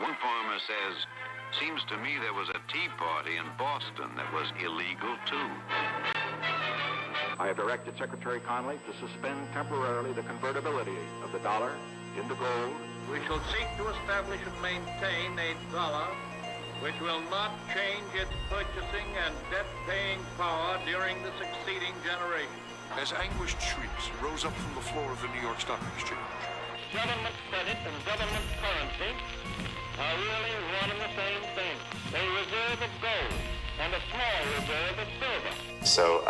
One farmer says, seems to me there was a tea party in Boston that was illegal too. I have directed Secretary Connally to suspend temporarily the convertibility of the dollar into gold. We shall seek to establish and maintain a dollar which will not change its purchasing and debt-paying power during the succeeding generation. As anguished shrieks rose up from the floor of the New York Stock Exchange. Government credit and government currency are really one and the same thing. A reserve of gold and a small reserve of silver. So,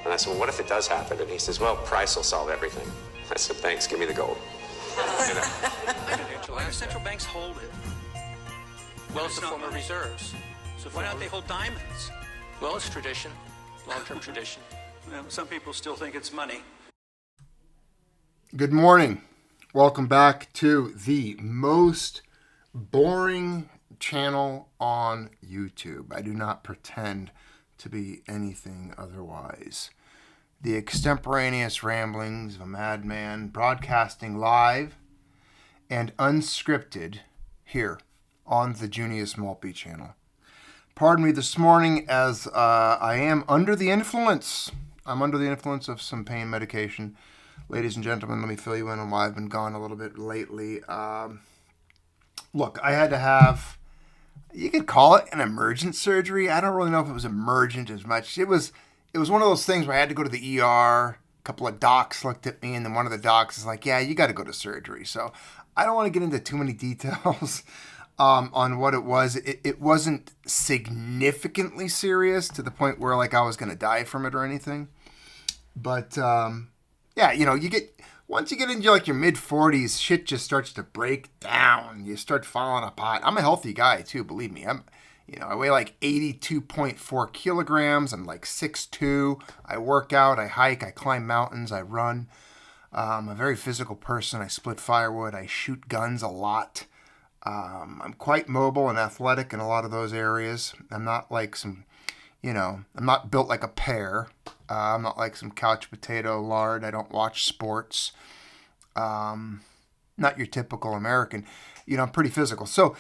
and I said, well, what if it does happen? And he says, well, price will solve everything. I said, thanks, give me the gold. You know? Why do central banks hold it? Well, it's a form of reserves. So why don't they hold diamonds? Well, it's tradition, long-term tradition. Some people still think it's money. Good morning. Welcome back to the most boring channel on YouTube. I do not pretend to be anything otherwise. The extemporaneous ramblings of a madman broadcasting live and unscripted here on the Junius Maltby Channel. Pardon me this morning as I am under the influence. I'm under the influence of some pain medication. Ladies and gentlemen, let me fill you in on why I've been gone a little bit lately. Look, I had to have, you could call it an emergent surgery. I don't really know if it was emergent as much. It was one of those things where I had to go to the ER. A couple of docs looked at me, and then one of the docs is like, yeah, you got to go to surgery. So I don't want to get into too many details on what it was. It wasn't significantly serious to the point where like I was going to die from it or anything. But yeah, you know, once you get into like your mid-40s, shit just starts to break down. You start falling apart. I'm a healthy guy too, believe me. I weigh like 82.4 kilograms. I'm like 6'2". I work out, I hike, I climb mountains, I run. I'm a very physical person. I split firewood. I shoot guns a lot. I'm quite mobile and athletic in a lot of those areas. I'm not like some, I'm not built like a pear. I'm not like some couch potato lard. I don't watch sports. Not your typical American. I'm pretty physical. So,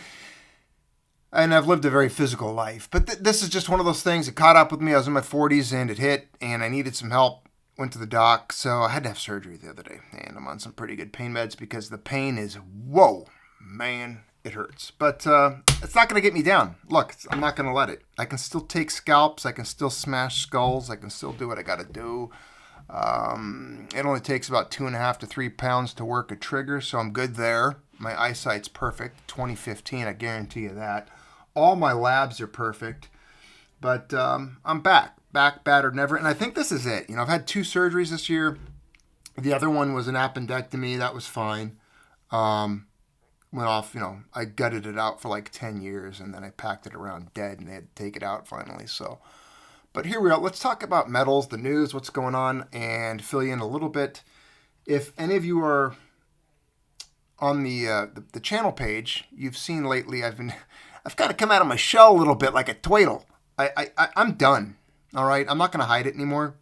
and I've lived a very physical life. But this is just one of those things that caught up with me. I was in my 40s and it hit, and I needed some help. Went to the doc, so I had to have surgery the other day. And I'm on some pretty good pain meds because the pain is, whoa, man, it hurts. But it's not going to get me down. Look, I'm not going to let it. I can still take scalps. I can still smash skulls. I can still do what I got to do. It only takes about 2.5 to 3 pounds to work a trigger, so I'm good there. My eyesight's perfect. 2015, I guarantee you that. All my labs are perfect. But I'm back battered, never. And I think this is it. I've had 2 surgeries this year. The other one was an appendectomy. That was fine. Went off, I gutted it out for like 10 years and then I packed it around dead and they had to take it out finally. So, but here we are. Let's talk about metals, the news, what's going on, and fill you in a little bit. If any of you are on the channel page, you've seen lately, I've got to come out of my shell a little bit like a twaddle. I'm done. All right. I'm not going to hide it anymore.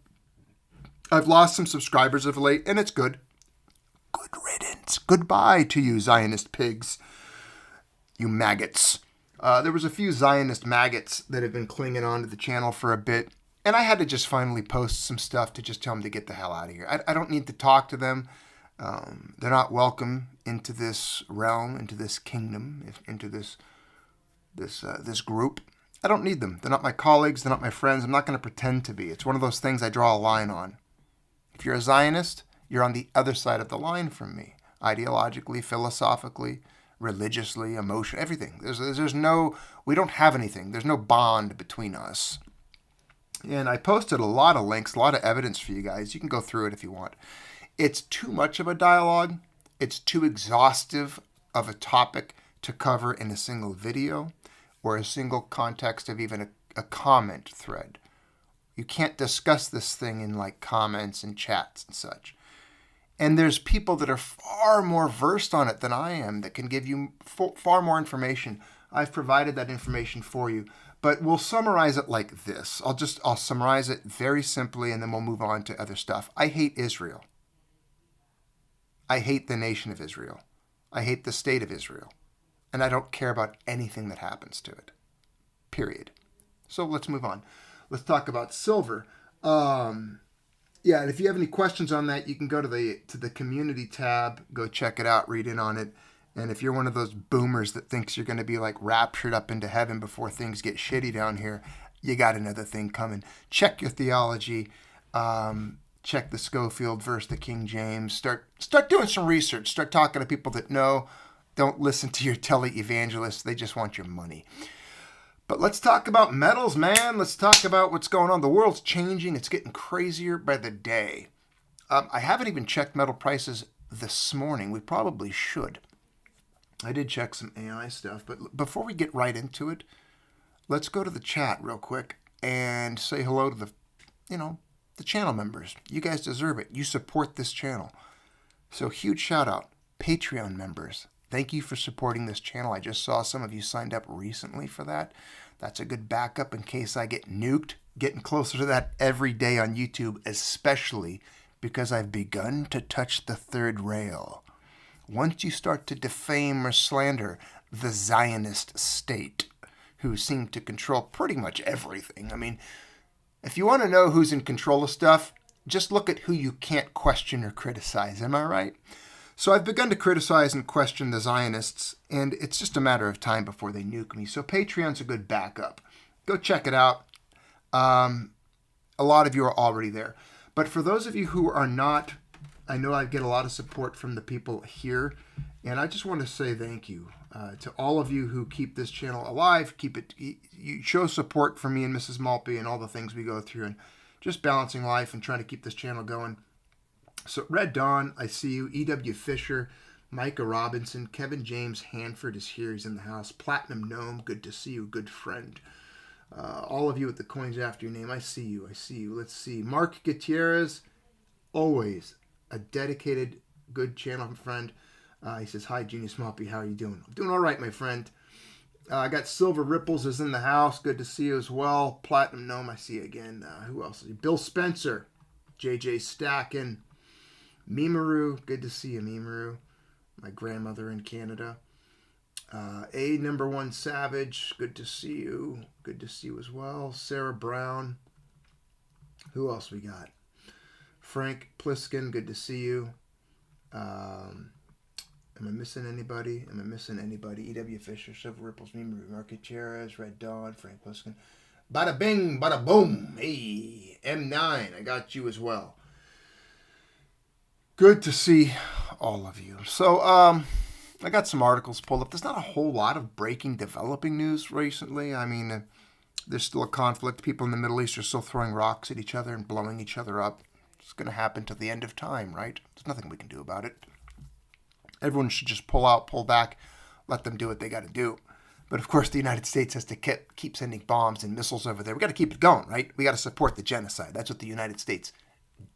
I've lost some subscribers of late and it's good. Good riddance. Goodbye to you Zionist pigs. You maggots. There was a few Zionist maggots that have been clinging on to the channel for a bit. And I had to just finally post some stuff to just tell them to get the hell out of here. I don't need to talk to them. They're not welcome into this realm, into this kingdom, into this group. I don't need them. They're not my colleagues. They're not my friends. I'm not going to pretend to be. It's one of those things I draw a line on. If you're a Zionist, you're on the other side of the line from me. Ideologically, philosophically, religiously, emotionally, everything. There's no, we don't have anything. There's no bond between us. And I posted a lot of links, a lot of evidence for you guys. You can go through it if you want. It's too much of a dialogue. It's too exhaustive of a topic to cover in a single video or a single context of even a comment thread. You can't discuss this thing in like comments and chats and such. And there's people that are far more versed on it than I am that can give you far more information. I've provided that information for you. But we'll summarize it like this. I'll summarize it very simply and then we'll move on to other stuff. I hate Israel. I hate the nation of Israel. I hate the state of Israel. and I don't care about anything that happens to it. Period. So let's move on. Let's talk about silver. Yeah, and if you have any questions on that, you can go to the community tab, go check it out, read in on it. And if you're one of those boomers that thinks you're going to be like raptured up into heaven before things get shitty down here, you got another thing coming. Check your theology. Check the Schofield versus the King James. Start doing some research. Start talking to people that know. Don't listen to your tele-evangelists. They just want your money. But let's talk about metals, man. Let's talk about what's going on. The world's changing. It's getting crazier by the day. I haven't even checked metal prices this morning. We probably should. I did check some AI stuff. But before we get right into it, let's go to the chat real quick and say hello to the channel members. You guys deserve it. You support this channel. So huge shout out. Patreon members. Thank you for supporting this channel. I just saw some of you signed up recently for that. That's a good backup in case I get nuked. Getting closer to that every day on YouTube, especially because I've begun to touch the third rail. Once you start to defame or slander the Zionist state, who seem to control pretty much everything. I mean, if you want to know who's in control of stuff, just look at who you can't question or criticize. Am I right? So I've begun to criticize and question the Zionists, and it's just a matter of time before they nuke me. So Patreon's a good backup. Go check it out. A lot of you are already there. But for those of you who are not, I know I get a lot of support from the people here, and I just want to say thank you to all of you who keep this channel alive. You show support for me and Mrs. Maltby and all the things we go through, and just balancing life and trying to keep this channel going. So Red Dawn, I see you. E.W. Fisher, Micah Robinson, Kevin James Hanford is here. He's in the house. Platinum Gnome, good to see you, good friend. All of you with the coins after your name, I see you. I see you. Let's see. Mark Gutierrez, always a dedicated, good channel friend. He says, hi, Junius Maltby. How are you doing? I'm doing all right, my friend. I got Silver Ripples is in the house. Good to see you as well. Platinum Gnome, I see you again. Who else? Bill Spencer, JJ Stacken, Mimaru. Good to see you, Mimaru. My grandmother in Canada. Number One Savage. Good to see you. Good to see you as well. Sarah Brown. Who else we got? Frank Pliskin. Good to see you. Am I missing anybody? E.W. Fisher, Silver Ripples, Mimaru, Mark Gutierrez, Red Dawn, Frank Pliskin. Bada bing, bada boom. Hey, M9, I got you as well. Good to see all of you. So, I got some articles pulled up. There's not a whole lot of breaking, developing news recently. I mean, there's still a conflict. People in the Middle East are still throwing rocks at each other and blowing each other up. It's going to happen till the end of time, right? There's nothing we can do about it. Everyone should just pull out, pull back, let them do what they got to do. But of course, the United States has to keep sending bombs and missiles over there. We got to keep it going, right? We got to support the genocide. That's what the United States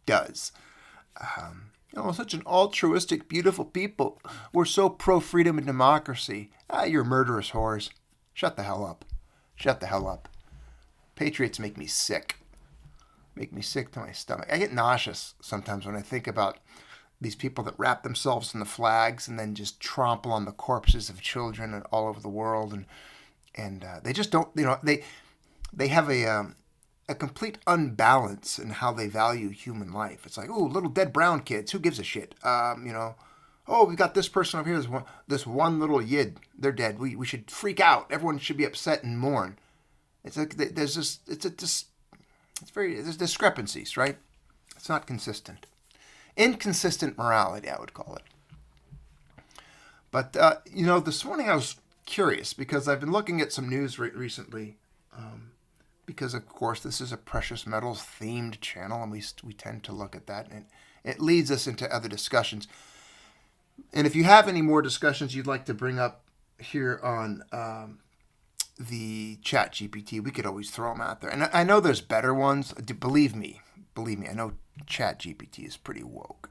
does. Such an altruistic, beautiful people. We're so pro-freedom and democracy. You're murderous whores. Shut the hell up. Shut the hell up. Patriots make me sick. Make me sick to my stomach. I get nauseous sometimes when I think about these people that wrap themselves in the flags and then just trample on the corpses of children all over the world, and they just don't. They have a complete unbalance in how they value human life. It's like, oh, little dead brown kids. Who gives a shit? Oh, we got this person over here. This one little yid. They're dead. We should freak out. Everyone should be upset and mourn. It's like there's discrepancies, right? It's not consistent. Inconsistent morality, I would call it. But, this morning I was curious because I've been looking at some news recently because, of course, this is a precious metals themed channel, and we tend to look at that, and it leads us into other discussions. And if you have any more discussions you'd like to bring up here on the chat GPT, we could always throw them out there. And I know there's better ones. Believe me, I know chat GPT is pretty woke.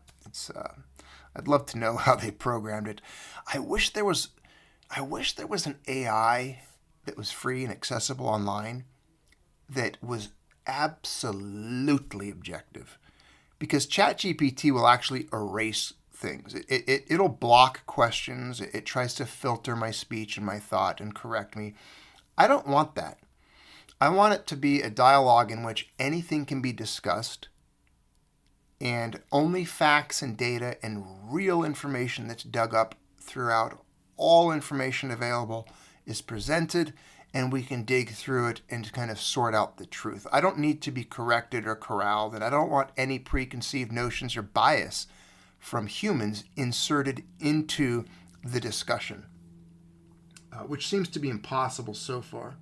I'd love to know how they programmed it. I wish there was an AI that was free and accessible online that was absolutely objective, because ChatGPT will actually erase things. It'll block questions. It tries to filter my speech and my thought and correct me. I don't want that. I want it to be a dialogue in which anything can be discussed and only facts and data and real information that's dug up throughout all information available is presented, and we can dig through it and kind of sort out the truth. I don't need to be corrected or corralled, and I don't want any preconceived notions or bias from humans inserted into the discussion, which seems to be impossible so far.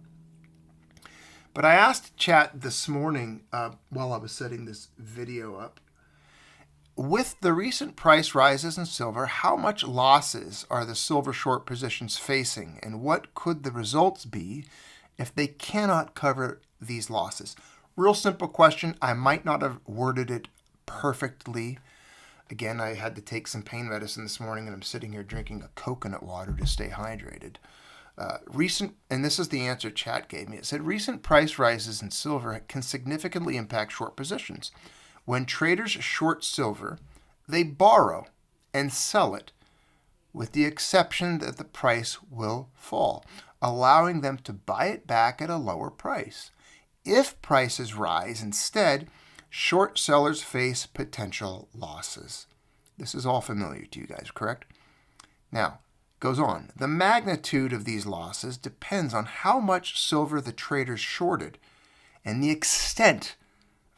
But I asked chat this morning while I was setting this video up, with the recent price rises in silver, how much losses are the silver short positions facing, and what could the results be if they cannot cover these losses? Real simple question. I might not have worded it perfectly. Again, I had to take some pain medicine this morning, and I'm sitting here drinking a coconut water to stay hydrated. And this is the answer chat gave me. It said, recent price rises in silver can significantly impact short positions. When traders short silver, they borrow and sell it, with the exception that the price will fall, allowing them to buy it back at a lower price. If prices rise instead, short sellers face potential losses. This is all familiar to you guys, correct? Now, goes on. The magnitude of these losses depends on how much silver the traders shorted and the extent of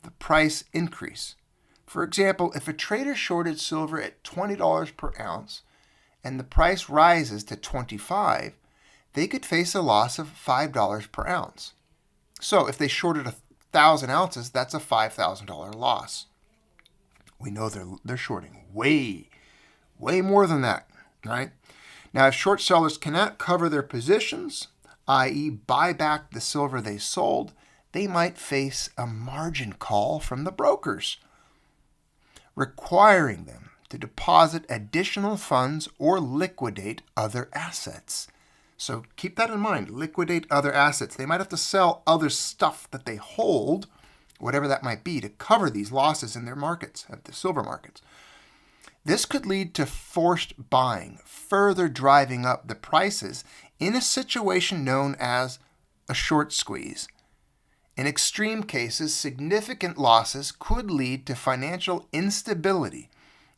the price increase. For example, if a trader shorted silver at $20 per ounce and the price rises to $25, they could face a loss of $5 per ounce. So if they shorted 1,000 ounces, that's a $5,000 loss. We know they're shorting way more than that, right? Now, if short sellers cannot cover their positions, i.e. buy back the silver they sold, they might face a margin call from the brokers, requiring them to deposit additional funds or liquidate other assets. So keep that in mind, liquidate other assets. They might have to sell other stuff that they hold, whatever that might be, to cover these losses in their markets, at the silver markets. This could lead to forced buying, further driving up the prices in a situation known as a short squeeze. In extreme cases, significant losses could lead to financial instability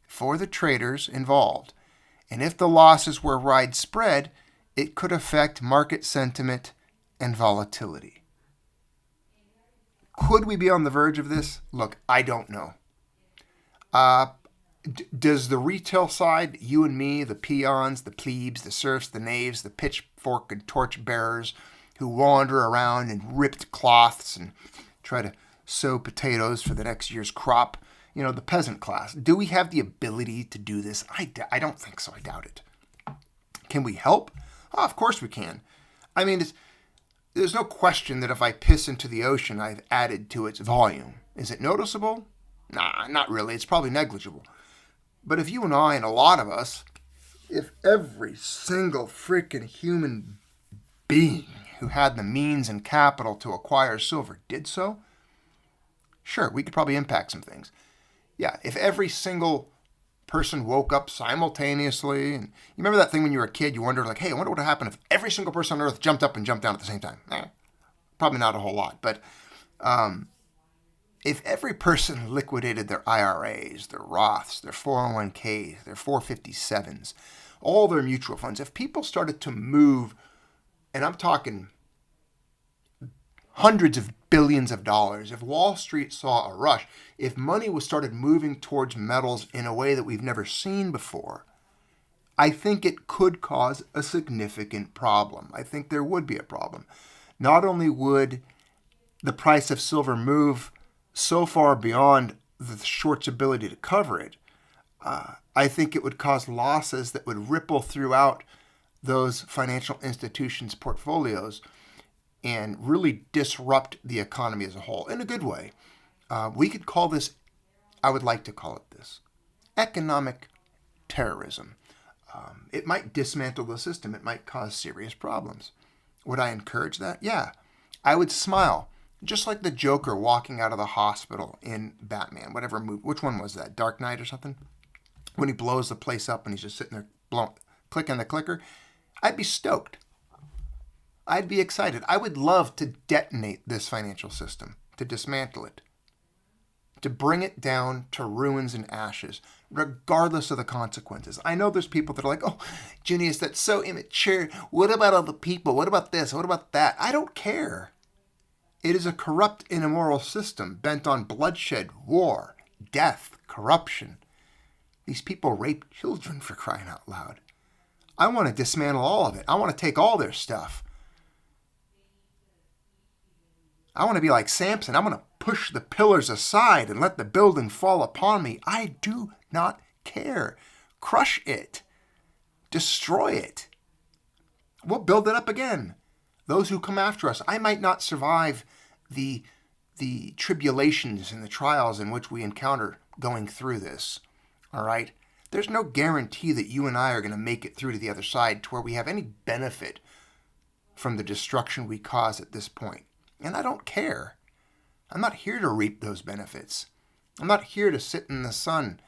for the traders involved. And if the losses were widespread, it could affect market sentiment and volatility. Could we be on the verge of this? Look, I don't know. Does the retail side, you and me, the peons, the plebes, the serfs, the knaves, the pitchfork and torch bearers who wander around in ripped cloths and try to sow potatoes for the next year's crop, the peasant class, do we have the ability to do this? I don't think so. I doubt it. Can we help? Oh, of course we can. I mean, there's no question that if I piss into the ocean, I've added to its volume. Is it noticeable? Nah, not really. It's probably negligible. But if you and I and a lot of us, if every single freaking human being who had the means and capital to acquire silver did so, sure, we could probably impact some things. Yeah, if every single person woke up simultaneously, and you remember that thing when you were a kid, you wondered like, hey, I wonder what would happen if every single person on earth jumped up and jumped down at the same time. Probably not a whole lot, but if every person liquidated their IRAs, their Roths, their 401ks, their 457s, all their mutual funds, if people started to move, and I'm talking hundreds of billions of dollars, if Wall Street saw a rush, if money was started moving towards metals in a way that we've never seen before, I think it could cause a significant problem. I think there would be a problem. Not only would the price of silver move so far beyond the short's ability to cover it, I think it would cause losses that would ripple throughout those financial institutions' portfolios and really disrupt the economy as a whole in a good way. We could call this, I would like to call it this, economic terrorism. It might dismantle the system. It might cause serious problems. Would I encourage that? Yeah. I would smile. Just like the Joker walking out of the hospital in Batman, whatever movie. Which one was that? Dark Knight or something? when he blows the place up and he's just sitting there clicking the clicker, I'd be stoked. I'd be excited. I would love to detonate this financial system, to dismantle it, to bring it down to ruins and ashes, regardless of the consequences. I know there's people that are like, oh, Junius, that's so immature. What about other people? What about this? What about that? I don't care. It is a corrupt and immoral system bent on bloodshed, war, death, corruption. These people rape children, for crying out loud. I want to dismantle all of it. I want to take all their stuff. I want to be like Samson. I'm going to push the pillars aside and let the building fall upon me. I do not care. Crush it. Destroy it. We'll build it up again. Those who come after us, I might not survive the tribulations and the trials in which we encounter going through this. All right? There's no guarantee that you and I are going to make it through to the other side to where we have any benefit from the destruction we cause at this point. And I don't care. I'm not here to reap those benefits. I'm not here to sit in the sun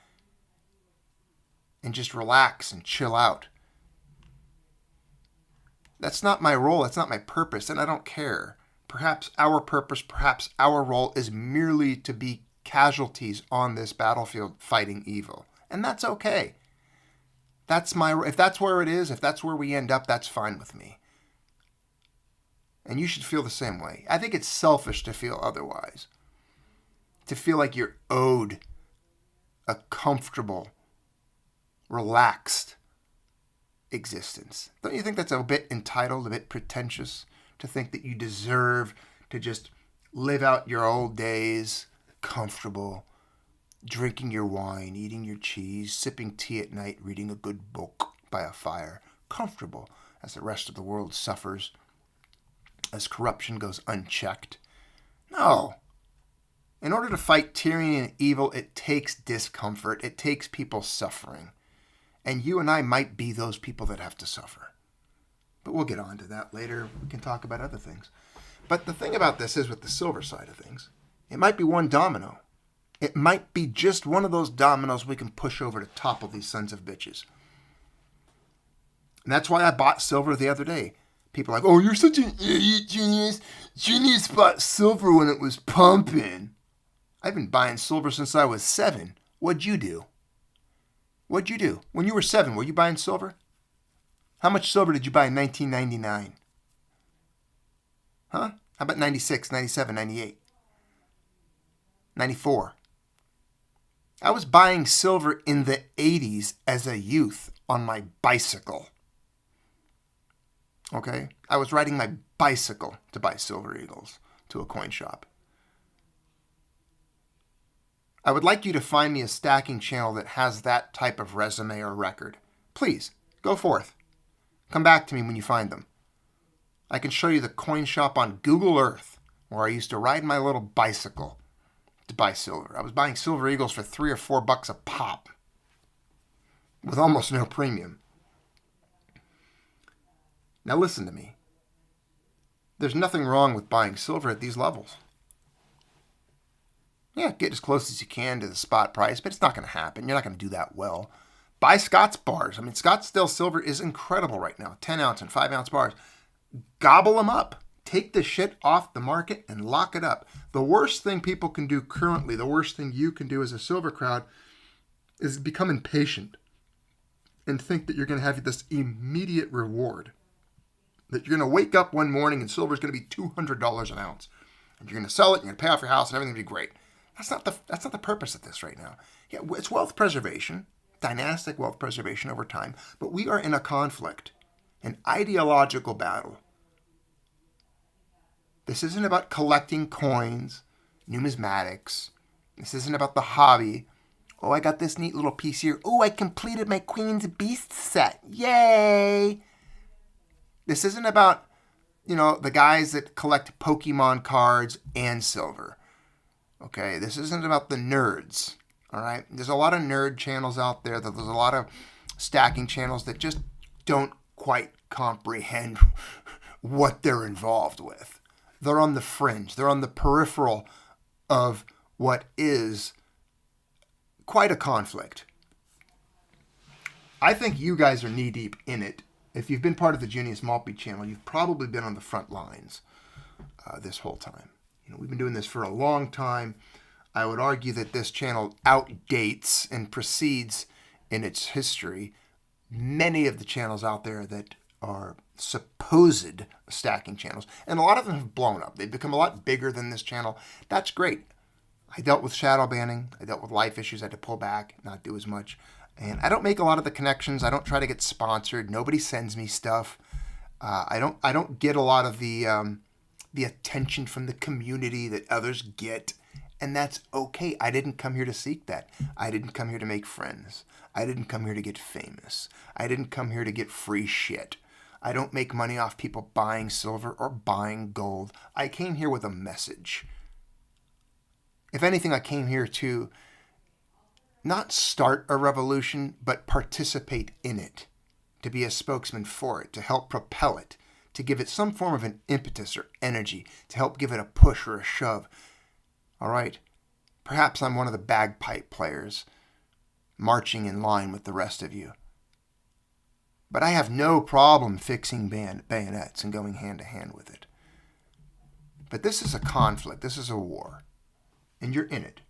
and just relax and chill out. That's not my role. That's not my purpose, and I don't care. Perhaps our purpose, perhaps our role is merely to be casualties on this battlefield fighting evil. And that's okay. If that's where it is, if that's where we end up, that's fine with me. And you should feel the same way. I think it's selfish to feel otherwise. To feel like you're owed a comfortable, relaxed existence. Don't you think that's a bit entitled, a bit pretentious? To think that you deserve to just live out your old days comfortable, drinking your wine, eating your cheese, sipping tea at night, reading a good book by a fire, comfortable as the rest of the world suffers, as corruption goes unchecked. No. In order to fight tyranny and evil, it takes discomfort. It takes people suffering. And you and I might be those people that have to suffer. But we'll get on to that later. We can talk about other things. But the thing about this is with the silver side of things, it might be one domino. It might be just one of those dominoes we can push over to topple these sons of bitches. And that's why I bought silver the other day. People are like, oh, you're such an idiot, Junius. Junius bought silver when it was pumping. I've been buying silver since I was 7. What'd you do? What'd you do? When you were 7, were you buying silver? How much silver did you buy in 1999? Huh? How about 96, 97, 98? 94? I was buying silver in the 80s as a youth on my bicycle. Okay? I was riding my bicycle to buy silver eagles to a coin shop. I would like you to find me a stacking channel that has that type of resume or record. Please, go forth. Come back to me when you find them. I can show you the coin shop on Google Earth where I used to ride my little bicycle to buy silver. I was buying silver eagles for $3 or $4 a pop with almost no premium. Now listen to me. There's nothing wrong with buying silver at these levels. Yeah, get as close as you can to the spot price, but it's not going to happen. You're not going to do that well. Buy Scott's bars. I mean, Scottsdale silver is incredible right now. 10-ounce and 5-ounce bars. Gobble them up. Take the shit off the market and lock it up. The worst thing people can do currently, the worst thing you can do as a silver crowd, is become impatient and think that you're going to have this immediate reward. That you're going to wake up one morning and silver is going to be $200 an ounce. And you're going to sell it, you're going to pay off your house, and everything will be great. That's not the purpose of this right now. Yeah, it's wealth preservation, dynastic wealth preservation over time, but we are in a conflict, an ideological battle. This isn't about collecting coins, numismatics. This isn't about the hobby. Oh, I got this neat little piece here. Oh, I completed my Queen's Beast set. Yay! This isn't about, the guys that collect Pokemon cards and silver. Okay, this isn't about the nerds, all right? There's a lot of nerd channels out there. There's a lot of stacking channels that just don't quite comprehend what they're involved with. They're on the fringe. They're on the peripheral of what is quite a conflict. I think you guys are knee-deep in it. If you've been part of the Junius Maltby Channel, you've probably been on the front lines this whole time. We've been doing this for a long time. I would argue that this channel outdates and precedes in its history many of the channels out there that are supposed stacking channels. And a lot of them have blown up. They've become a lot bigger than this channel. That's great. I dealt with shadow banning. I dealt with life issues. I had to pull back, not do as much. And I don't make a lot of the connections. I don't try to get sponsored. Nobody sends me stuff. I don't get a lot of the attention from the community that others get. And that's okay. I didn't come here to seek that. I didn't come here to make friends. I didn't come here to get famous. I didn't come here to get free shit. I don't make money off people buying silver or buying gold. I came here with a message. If anything, I came here to not start a revolution, but participate in it, to be a spokesman for it, to help propel it, to give it some form of an impetus or energy, to help give it a push or a shove. All right, perhaps I'm one of the bagpipe players marching in line with the rest of you. But I have no problem fixing bayonets and going hand to hand with it. But this is a conflict. This is a war. And you're in it.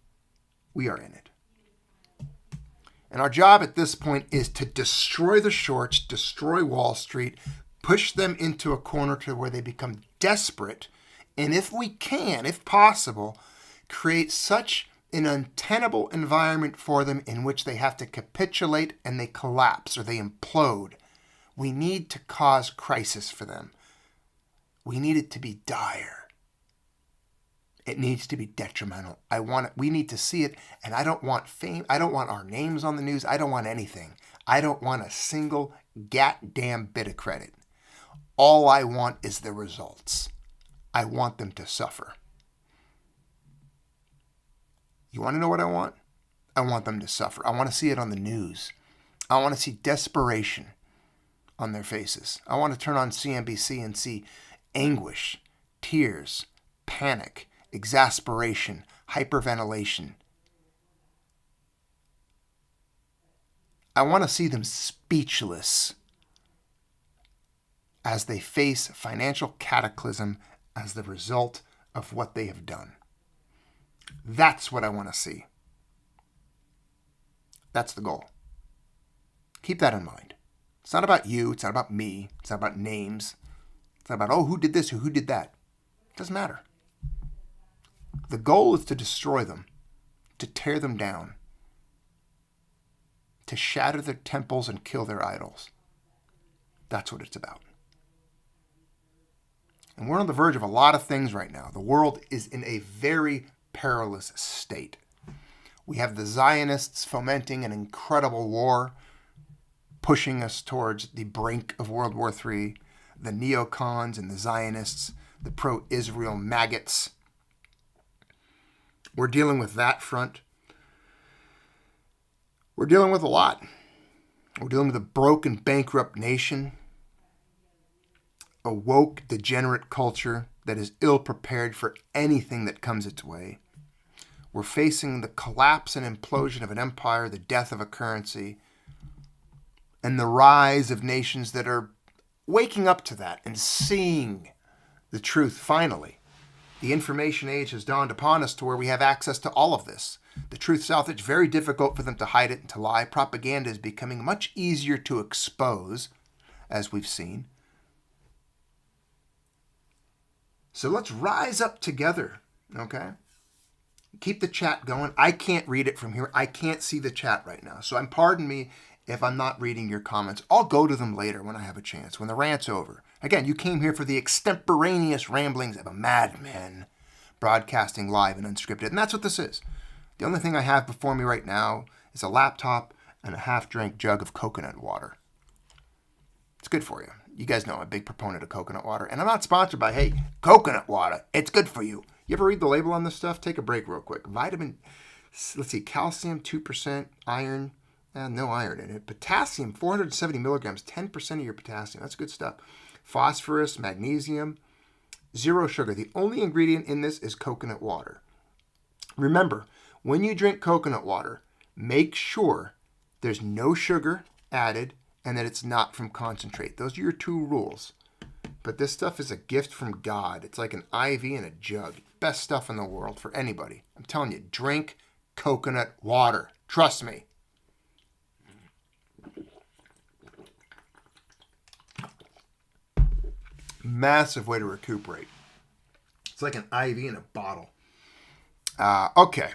We are in it. And our job at this point is to destroy the shorts, destroy Wall Street, push them into a corner to where they become desperate, and if we can, if possible, create such an untenable environment for them in which they have to capitulate and they collapse or they implode. We need to cause crisis for them. We need it to be dire. It needs to be detrimental. We need to see it, and I don't want fame. I don't want our names on the news. I don't want anything. I don't want a single goddamn bit of credit. All I want is the results. I want them to suffer. You want to know what I want? I want them to suffer. I want to see it on the news. I want to see desperation on their faces. I want to turn on CNBC and see anguish, tears, panic, exasperation, hyperventilation. I want to see them speechless as they face financial cataclysm as the result of what they have done. That's what I want to see. That's the goal. Keep that in mind. It's not about you. It's not about me. It's not about names. It's not about, oh, who did this or who did that. It doesn't matter. The goal is to destroy them, to tear them down, to shatter their temples and kill their idols. That's what it's about. And we're on the verge of a lot of things right now. The world is in a very perilous state. We have the Zionists fomenting an incredible war, pushing us towards the brink of World War III, the neocons and the Zionists, the pro-Israel maggots. We're dealing with that front. We're dealing with a lot. We're dealing with a broken, bankrupt nation, a woke, degenerate culture that is ill-prepared for anything that comes its way. We're facing the collapse and implosion of an empire, the death of a currency, and the rise of nations that are waking up to that and seeing the truth finally. The information age has dawned upon us to where we have access to all of this. The truth's out there. It's very difficult for them to hide it and to lie. Propaganda is becoming much easier to expose, as we've seen. So let's rise up together, okay? Keep the chat going. I can't read it from here. I can't see the chat right now. So pardon me if I'm not reading your comments. I'll go to them later when I have a chance, when the rant's over. Again, you came here for the extemporaneous ramblings of a madman broadcasting live and unscripted. And that's what this is. The only thing I have before me right now is a laptop and a half-drank jug of coconut water. It's good for you. You guys know I'm a big proponent of coconut water. And I'm not sponsored by, hey, coconut water. It's good for you. You ever read the label on this stuff? Take a break real quick. Vitamin, let's see, calcium, 2%, iron, no iron in it. Potassium, 470 milligrams, 10% of your potassium. That's good stuff. Phosphorus, magnesium, zero sugar. The only ingredient in this is coconut water. Remember, when you drink coconut water, make sure there's no sugar added and that it's not from concentrate. Those are your two rules. But this stuff is a gift from God. It's like an IV in a jug. Best stuff in the world for anybody. I'm telling you, drink coconut water. Trust me. Massive way to recuperate. It's like an IV in a bottle. Okay.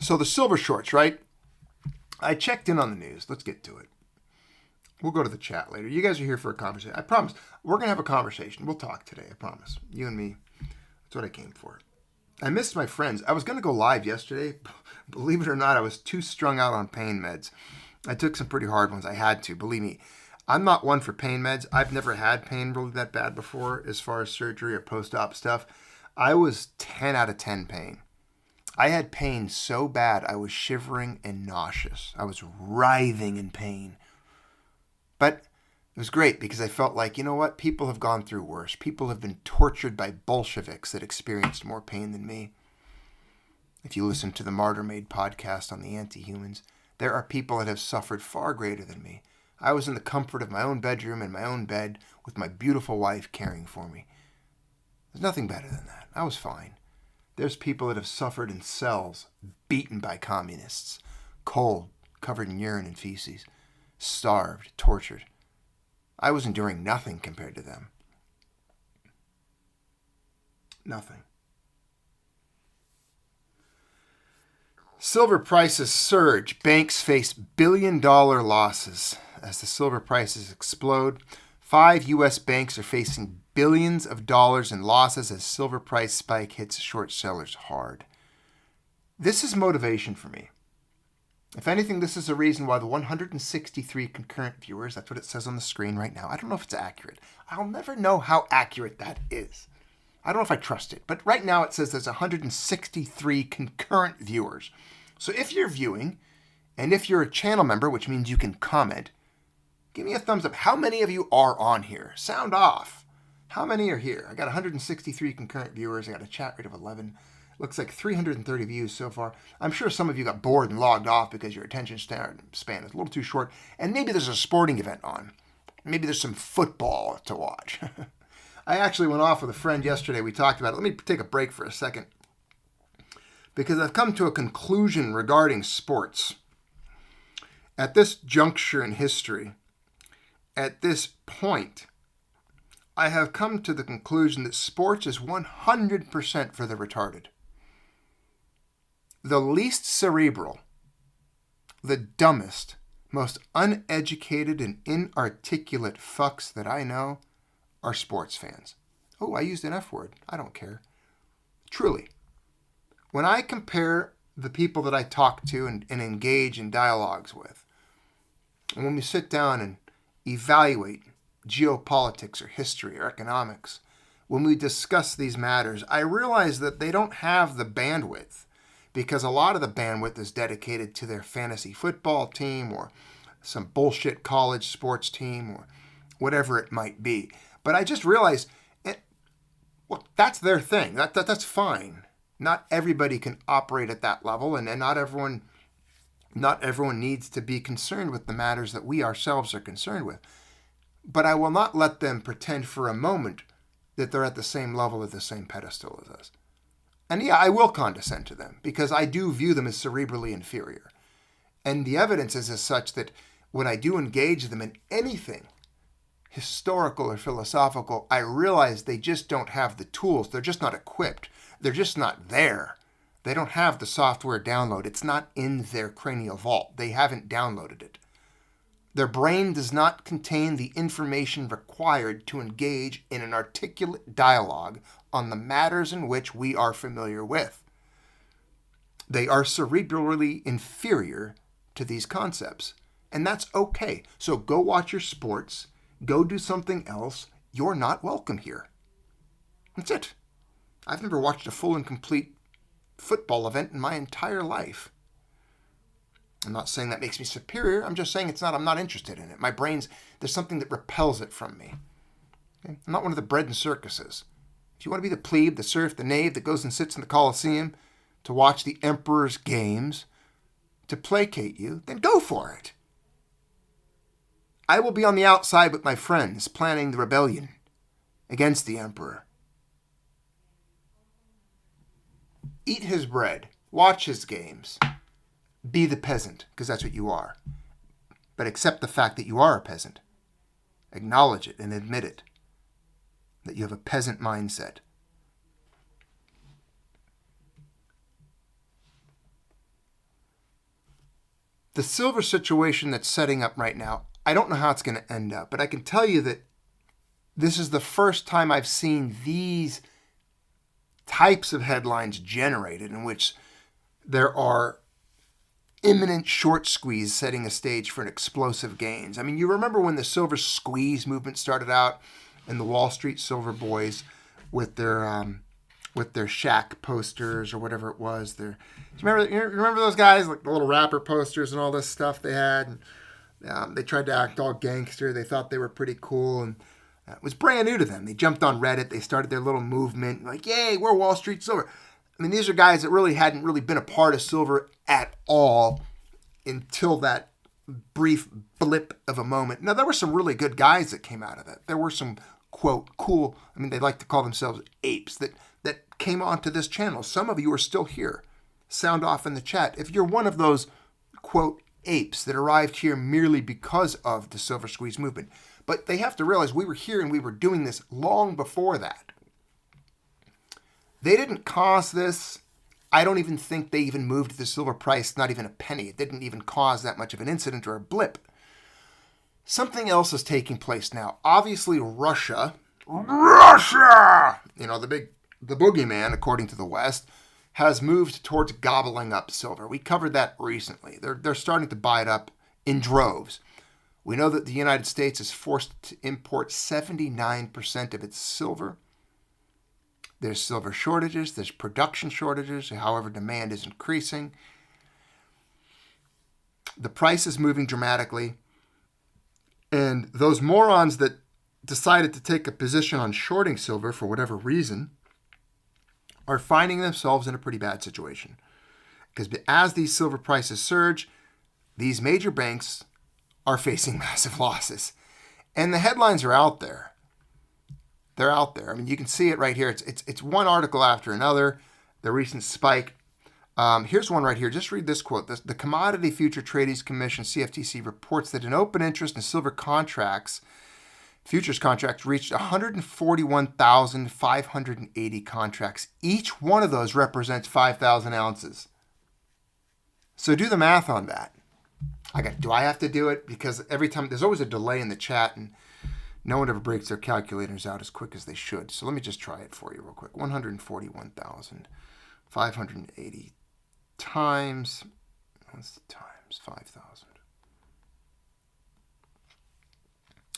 So the silver shorts, right? I checked in on the news. Let's get to it. We'll go to the chat later. You guys are here for a conversation. I promise. We're going to have a conversation. We'll talk today. I promise. You and me. That's what I came for. I missed my friends. I was going to go live yesterday. Believe it or not, I was too strung out on pain meds. I took some pretty hard ones. I had to. Believe me. I'm not one for pain meds. I've never had pain really that bad before as far as surgery or post-op stuff. I was 10 out of 10 pain. I had pain so bad I was shivering and nauseous. I was writhing in pain. But it was great because I felt like, you know what? People have gone through worse. People have been tortured by Bolsheviks that experienced more pain than me. If you listen to the Martyr Made podcast on the anti-humans, there are people that have suffered far greater than me. I was in the comfort of my own bedroom in my own bed with my beautiful wife caring for me. There's nothing better than that. I was fine. There's people that have suffered in cells, beaten by communists, cold, covered in urine and feces, starved, tortured. I was enduring nothing compared to them. Nothing. Silver prices surge. Banks face billion-dollar losses. As the silver prices explode, 5 U.S. banks are facing billions of dollars in losses as silver price spike hits short sellers hard. This is motivation for me. If anything, this is a reason why the 163 concurrent viewers, that's what it says on the screen right now. I don't know if it's accurate. I'll never know how accurate that is. I don't know if I trust it. But right now it says there's 163 concurrent viewers. So if you're viewing, and if you're a channel member, which means you can comment, give me a thumbs up. How many of you are on here? Sound off. How many are here? I got 163 concurrent viewers. I got a chat rate of 11. Looks like 330 views so far. I'm sure some of you got bored and logged off because your attention span is a little too short. And maybe there's a sporting event on. Maybe there's some football to watch. I actually went off with a friend yesterday. We talked about it. Let me take a break for a second, because I've come to a conclusion regarding sports. At this juncture in history, at this point, I have come to the conclusion that sports is 100% for the retarded. The least cerebral, the dumbest, most uneducated and inarticulate fucks that I know are sports fans. Oh, I used an F word. I don't care. Truly. When I compare the people that I talk to and engage in dialogues with, and when we sit down and evaluate geopolitics or history or economics, when we discuss these matters, I realize that they don't have the bandwidth, because a lot of the bandwidth is dedicated to their fantasy football team or some bullshit college sports team or whatever it might be. But I just realized, well, that's their thing. That's fine. Not everybody can operate at that level, and not everyone needs to be concerned with the matters that we ourselves are concerned with. But I will not let them pretend for a moment that they're at the same level, at the same pedestal as us. And yeah, I will condescend to them, because I do view them as cerebrally inferior. And the evidence is as such that when I do engage them in anything historical or philosophical, I realize they just don't have the tools. They're just not equipped. They're just not there. They don't have the software download. It's not in their cranial vault. They haven't downloaded it. Their brain does not contain the information required to engage in an articulate dialogue on the matters in which we are familiar with. They are cerebrally inferior to these concepts, and that's okay. So go watch your sports. Go do something else. You're not welcome here. That's it. I've never watched a full and complete football event in my entire life. I'm not saying that makes me superior. I'm just saying I'm not interested in it. My brain's, there's something that repels it from me. Okay? I'm not one of the bread and circuses. If you want to be the plebe, the serf, the knave that goes and sits in the Colosseum to watch the emperor's games, to placate you, then go for it. I will be on the outside with my friends planning the rebellion against the emperor. Eat his bread. Watch his games. Be the peasant, because that's what you are. But accept the fact that you are a peasant. Acknowledge it and admit it. That you have a peasant mindset. The silver situation that's setting up right now, I don't know how it's going to end up, but I can tell you that this is the first time I've seen these types of headlines generated in which there are imminent short squeeze setting a stage for an explosive gains. I mean, you remember when the silver squeeze movement started out and the Wall Street Silver Boys with their shack posters or whatever it was. You remember those guys, like the little rapper posters and all this stuff they had? And, they tried to act all gangster. They thought they were pretty cool, and it was brand new to them. They jumped on Reddit. They started their little movement, like, yay, we're Wall Street Silver. I mean, these are guys that really hadn't really been a part of silver at all until that brief blip of a moment. Now, there were some really good guys that came out of that. There were some, quote, cool, I mean, they like to call themselves apes that came onto this channel. Some of you are still here. Sound off in the chat if you're one of those, quote, apes that arrived here merely because of the silver squeeze movement. But they have to realize we were here and we were doing this long before that. They didn't cause this. I don't even think they even moved the silver price, not even a penny. It didn't even cause that much of an incident or a blip. Something else is taking place now. Obviously, Russia, the boogeyman, according to the West, has moved towards gobbling up silver. We covered that recently. They're starting to buy it up in droves. We know that the United States is forced to import 79% of its silver. There's silver shortages. There's production shortages. However, demand is increasing. The price is moving dramatically. And those morons that decided to take a position on shorting silver for whatever reason are finding themselves in a pretty bad situation. Because as these silver prices surge, these major banks are facing massive losses. And the headlines are out there. They're out there. I mean, you can see it right here. It's one article after another. The recent spike. Here's one right here. Just read this quote. The Commodity Future Traders Commission, CFTC, reports that an open interest in silver contracts, futures contracts, reached 141,580 contracts. Each one of those represents 5,000 ounces. So do the math on that. Do I have to do it? Because every time, there's always a delay in the chat, and no one ever breaks their calculators out as quick as they should. So let me just try it for you real quick. 141,580 times, what's the times 5,000?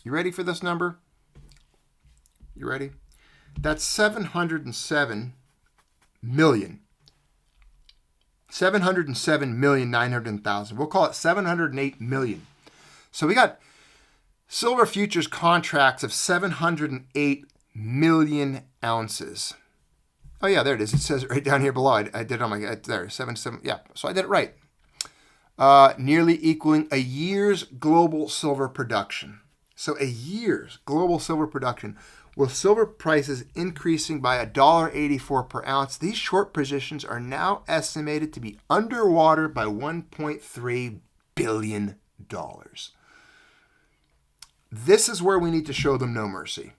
You ready for this number? You ready? That's 707 million. 707,900,000. We'll call it 708 million. So we got silver futures contracts of 708 million ounces. Oh yeah, there it is. It says right down here below. I did it on my, there, 77. Yeah, so I did it right. Nearly equaling a year's global silver production. So a year's global silver production. With silver prices increasing by $1.84 per ounce, these short positions are now estimated to be underwater by $1.3 billion. This is where we need to show them no mercy.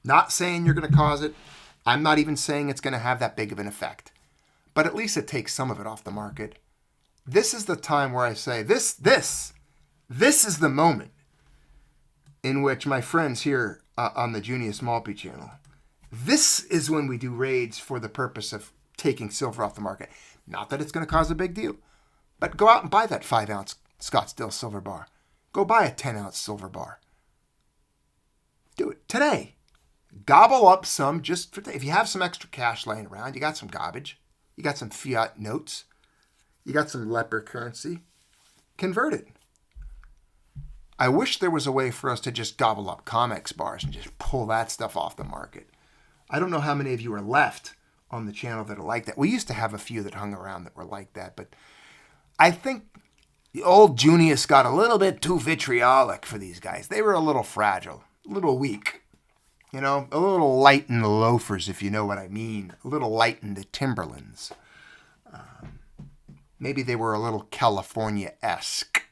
Not saying you're going to cause it. I'm not even saying it's going to have that big of an effect. But at least it takes some of it off the market. This is the time where I say, this is the moment in which my friends here on the Junius Maltby Channel, this is when we do raids for the purpose of taking silver off the market. Not that it's going to cause a big deal, but go out and buy that 5-ounce Scottsdale silver bar. Go buy a 10-ounce silver bar. Do it today. Gobble up some just for today. If you have some extra cash laying around, you got some garbage, you got some fiat notes, you got some leper currency, convert it. I wish there was a way for us to just gobble up Comex bars and just pull that stuff off the market. I don't know how many of you are left on the channel that are like that. We used to have a few that hung around that were like that, but I think The old Junius got a little bit too vitriolic for these guys. They were a little fragile, a little weak. You know, a little light in the loafers, if you know what I mean. A little light in the Timberlands. Maybe they were a little California-esque.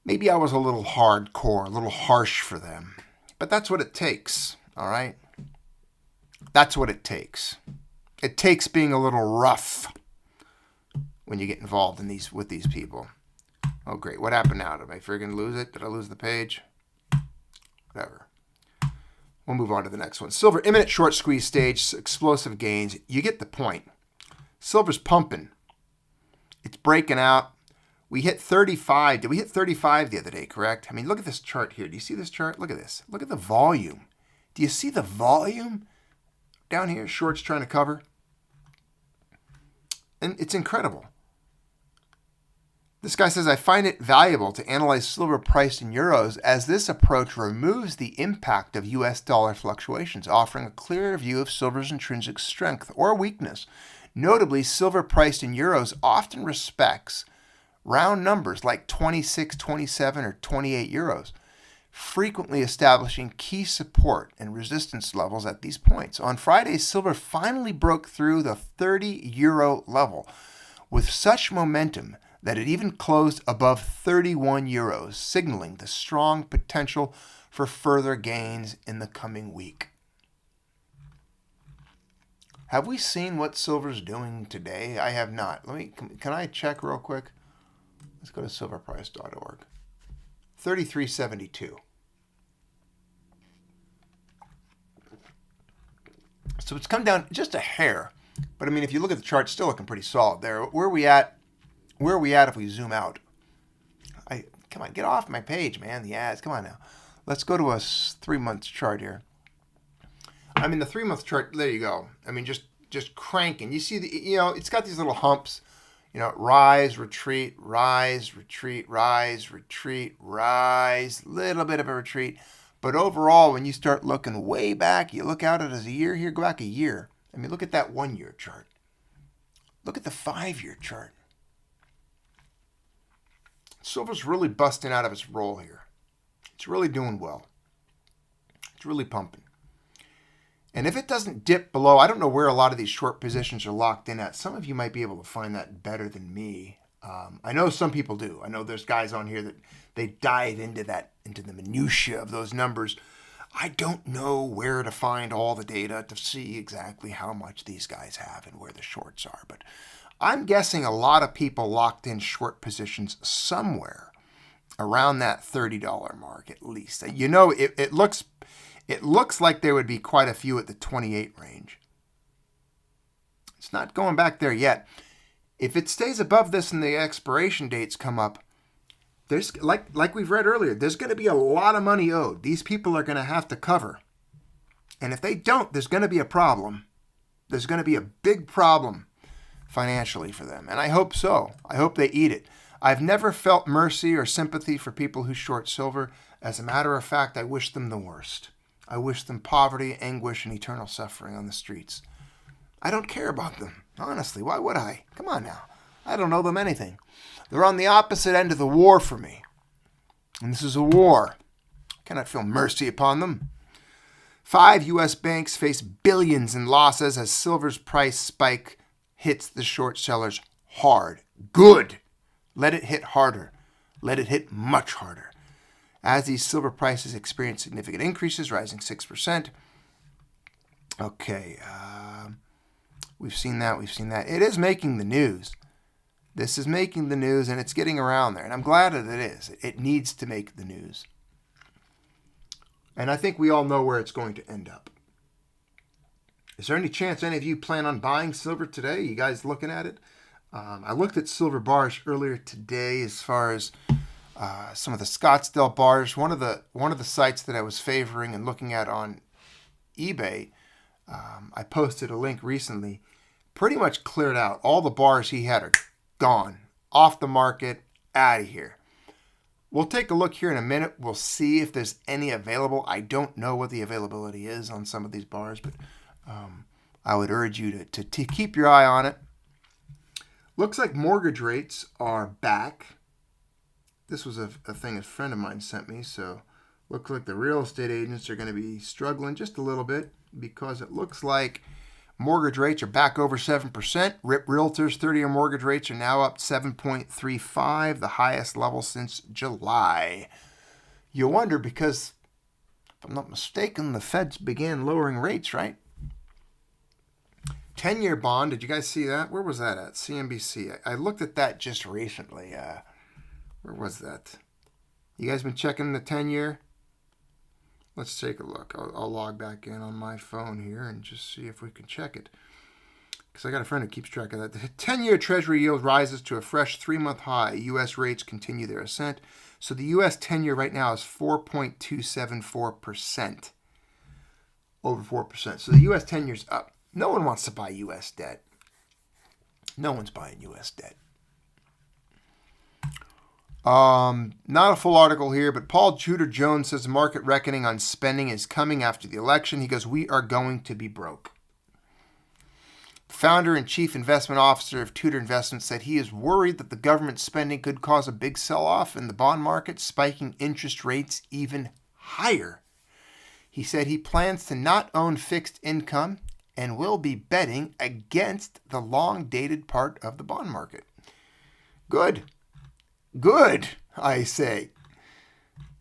Maybe I was a little hardcore, a little harsh for them. But that's what it takes, all right? That's what it takes. It takes being a little rough when you get involved in with these people. Oh, great. What happened now? Did I friggin' lose it? Did I lose the page? Whatever. We'll move on to the next one. Silver, imminent short squeeze stage, explosive gains. You get the point. Silver's pumping. It's breaking out. We hit 35. Did we hit 35 the other day, correct? I mean, look at this chart here. Do you see this chart? Look at this. Look at the volume. Do you see the volume down here? Short's trying to cover. And it's incredible. This guy says, I find it valuable to analyze silver priced in euros as this approach removes the impact of US dollar fluctuations, offering a clearer view of silver's intrinsic strength or weakness. Notably, silver priced in euros often respects round numbers like 26, 27, or 28 euros, frequently establishing key support and resistance levels at these points. On Friday, silver finally broke through the 30 euro level with such momentum that it even closed above 31 euros, signaling the strong potential for further gains in the coming week. Have we seen what silver's doing today? I have not. Can I check real quick? Let's go to silverprice.org. 33.72. So it's come down just a hair. But I mean, if you look at the chart, it's still looking pretty solid there. Where are we at if we zoom out? Come on, get off my page, man. The ads. Come on now. Let's go to a 3-month chart here. I mean, the 3-month chart, there you go. I mean, just cranking. You see, it's got these little humps. Rise, retreat, rise, retreat, rise, retreat, rise. Little bit of a retreat. But overall, when you start looking way back, you look out at it as a year here, go back a year. I mean, look at that 1-year chart. Look at the 5-year chart. Silver's really busting out of its role here. It's really doing well. It's really pumping. And if it doesn't dip below, I don't know where a lot of these short positions are locked in at. Some of you might be able to find that better than me. I know some people do. I know there's guys on here that they dive into the minutia of those numbers. I don't know where to find all the data to see exactly how much these guys have and where the shorts are. But I'm guessing a lot of people locked in short positions somewhere around that $30 mark at least. It looks like there would be quite a few at the 28 range. It's not going back there yet. If it stays above this and the expiration dates come up, there's like we've read earlier, there's going to be a lot of money owed. These people are going to have to cover. And if they don't, there's going to be a problem. There's going to be a big problem financially for them. And I hope so. I hope they eat it. I've never felt mercy or sympathy for people who short silver. As a matter of fact, I wish them the worst. I wish them poverty, anguish, and eternal suffering on the streets. I don't care about them. Honestly, why would I? Come on now. I don't know them anything. They're on the opposite end of the war for me. And this is a war. I cannot feel mercy upon them. 5 U.S. banks face billions in losses as silver's price spike hits the short sellers hard. Good. Let it hit harder. Let it hit much harder. As these silver prices experience significant increases, rising 6%. Okay, we've seen that. It is making the news. This is making the news, and it's getting around there. And I'm glad that it is. It needs to make the news. And I think we all know where it's going to end up. Is there any chance any of you plan on buying silver today? You guys looking at it? I looked at silver bars earlier today as far as some of the Scottsdale bars. One of the sites that I was favoring and looking at on eBay, I posted a link recently, pretty much cleared out. All the bars he had are gone, off the market, out of here. We'll take a look here in a minute. We'll see if there's any available. I don't know what the availability is on some of these bars, but I would urge you to keep your eye on it. Looks like mortgage rates are back. This was a thing a friend of mine sent me, so looks like the real estate agents are going to be struggling just a little bit because it looks like mortgage rates are back over 7%. RIP Realtors 30-year mortgage rates are now up 7.35, the highest level since July. You wonder because, if I'm not mistaken, the Feds began lowering rates, right? 10-year bond, did you guys see that? Where was that at? CNBC. I looked at that just recently. Where was that? You guys been checking the 10-year? Let's take a look. I'll log back in on my phone here and just see if we can check it. Because I got a friend who keeps track of that. The 10-year Treasury yield rises to a fresh 3-month high. U.S. rates continue their ascent. So the U.S. 10-year right now is 4.274%. Over 4%. So the U.S. 10-year's up. No one wants to buy U.S. debt. No one's buying U.S. debt. Not a full article here, but Paul Tudor Jones says the market reckoning on spending is coming after the election. He goes, we are going to be broke. Founder and chief investment officer of Tudor Investments said he is worried that the government spending could cause a big sell-off in the bond market, spiking interest rates even higher. He said he plans to not own fixed income and will be betting against the long-dated part of the bond market. Good. Good, I say.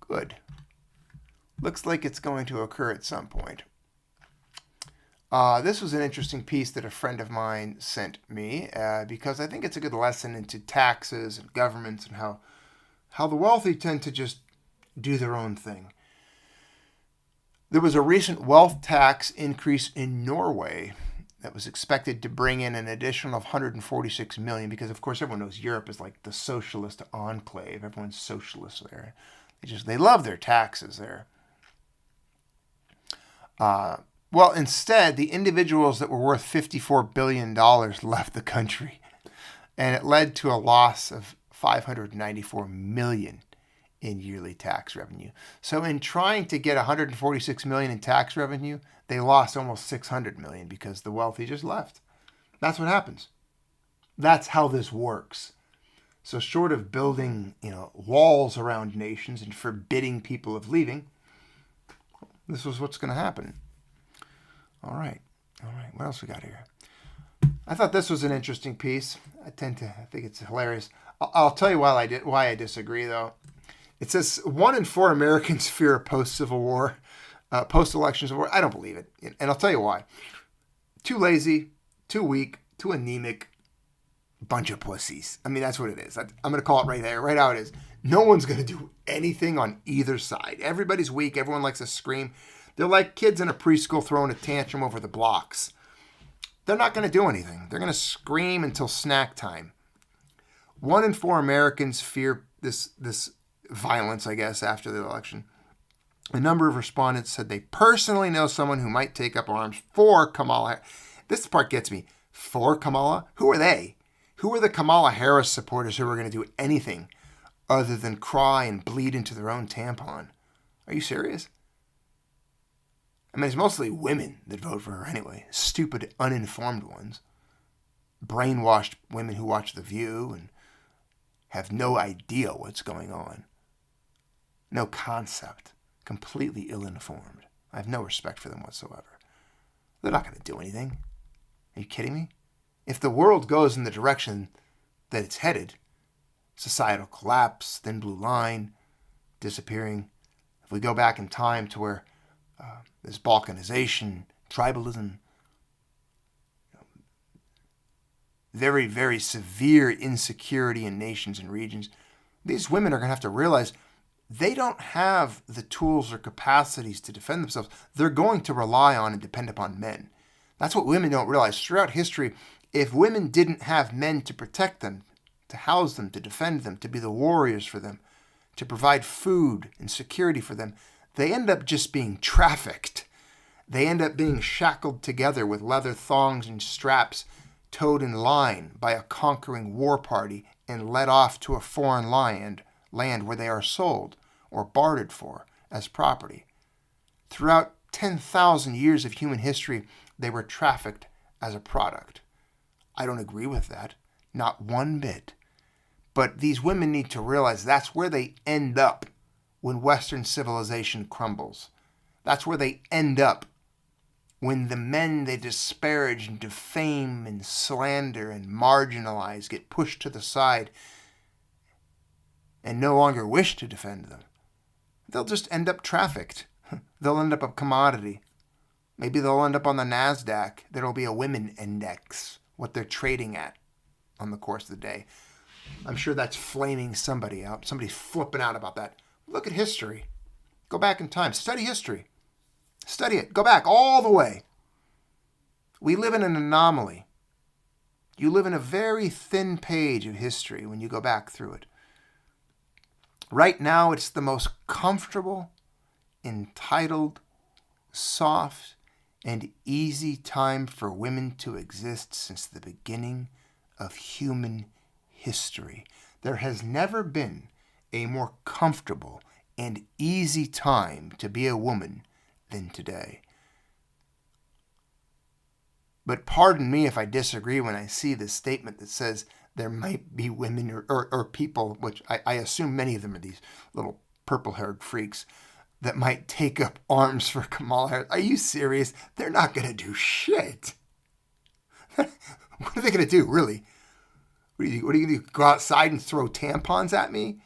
Good. Looks like it's going to occur at some point. This was an interesting piece that a friend of mine sent me because I think it's a good lesson into taxes and governments and how the wealthy tend to just do their own thing. There was a recent wealth tax increase in Norway that was expected to bring in an additional $146 million because, of course, everyone knows Europe is like the socialist enclave. Everyone's socialist there. They love their taxes there. Well, instead, the individuals that were worth $54 billion left the country, and it led to a loss of $594 million in yearly tax revenue. So in trying to get $146 million in tax revenue, they lost almost $600 million because the wealthy just left. That's what happens. That's how this works. So short of building, walls around nations and forbidding people of leaving, this was what's going to happen. All right. What else we got here? I thought this was an interesting piece. I think it's hilarious. I'll tell you why I disagree, though. It says 1 in 4 Americans fear a post-Civil War, post-election Civil War. I don't believe it, and I'll tell you why. Too lazy, too weak, too anemic, bunch of pussies. I mean, that's what it is. I'm going to call it right there, right how it is. No one's going to do anything on either side. Everybody's weak. Everyone likes to scream. They're like kids in a preschool throwing a tantrum over the blocks. They're not going to do anything. They're going to scream until snack time. 1 in 4 Americans fear this violence, I guess, after the election. A number of respondents said they personally know someone who might take up arms for Kamala. This part gets me. For Kamala? Who are they? Who are the Kamala Harris supporters who are going to do anything other than cry and bleed into their own tampon? Are you serious? I mean, it's mostly women that vote for her anyway. Stupid, uninformed ones. Brainwashed women who watch The View and have no idea what's going on. No concept. Completely ill-informed. I have no respect for them whatsoever. They're not going to do anything. Are you kidding me? If the world goes in the direction that it's headed, societal collapse, thin blue line, disappearing, if we go back in time to where there's balkanization, tribalism, very, very severe insecurity in nations and regions, these women are going to have to realize they don't have the tools or capacities to defend themselves. They're going to rely on and depend upon men. That's what women don't realize. Throughout history, if women didn't have men to protect them, to house them, to defend them, to be the warriors for them, to provide food and security for them, they end up just being trafficked. They end up being shackled together with leather thongs and straps, towed in line by a conquering war party and led off to a foreign land where they are sold or bartered for as property. Throughout 10,000 years of human history, they were trafficked as a product. I don't agree with that. Not one bit. But these women need to realize that's where they end up when Western civilization crumbles. That's where they end up when the men they disparage and defame and slander and marginalize get pushed to the side and no longer wish to defend them. They'll just end up trafficked. They'll end up a commodity. Maybe they'll end up on the NASDAQ. There'll be a women index, what they're trading at on the course of the day. I'm sure that's flaming somebody out. Somebody's flipping out about that. Look at history. Go back in time. Study history. Study it. Go back all the way. We live in an anomaly. You live in a very thin page of history when you go back through it. Right now, it's the most comfortable, entitled, soft, and easy time for women to exist since the beginning of human history. There has never been a more comfortable and easy time to be a woman than today. But pardon me if I disagree when I see this statement that says there might be women or people, which I assume many of them are these little purple-haired freaks, that might take up arms for Kamala Harris. Are you serious? They're not going to do shit. What are they going to do, really? What are you going to do? Go outside and throw tampons at me?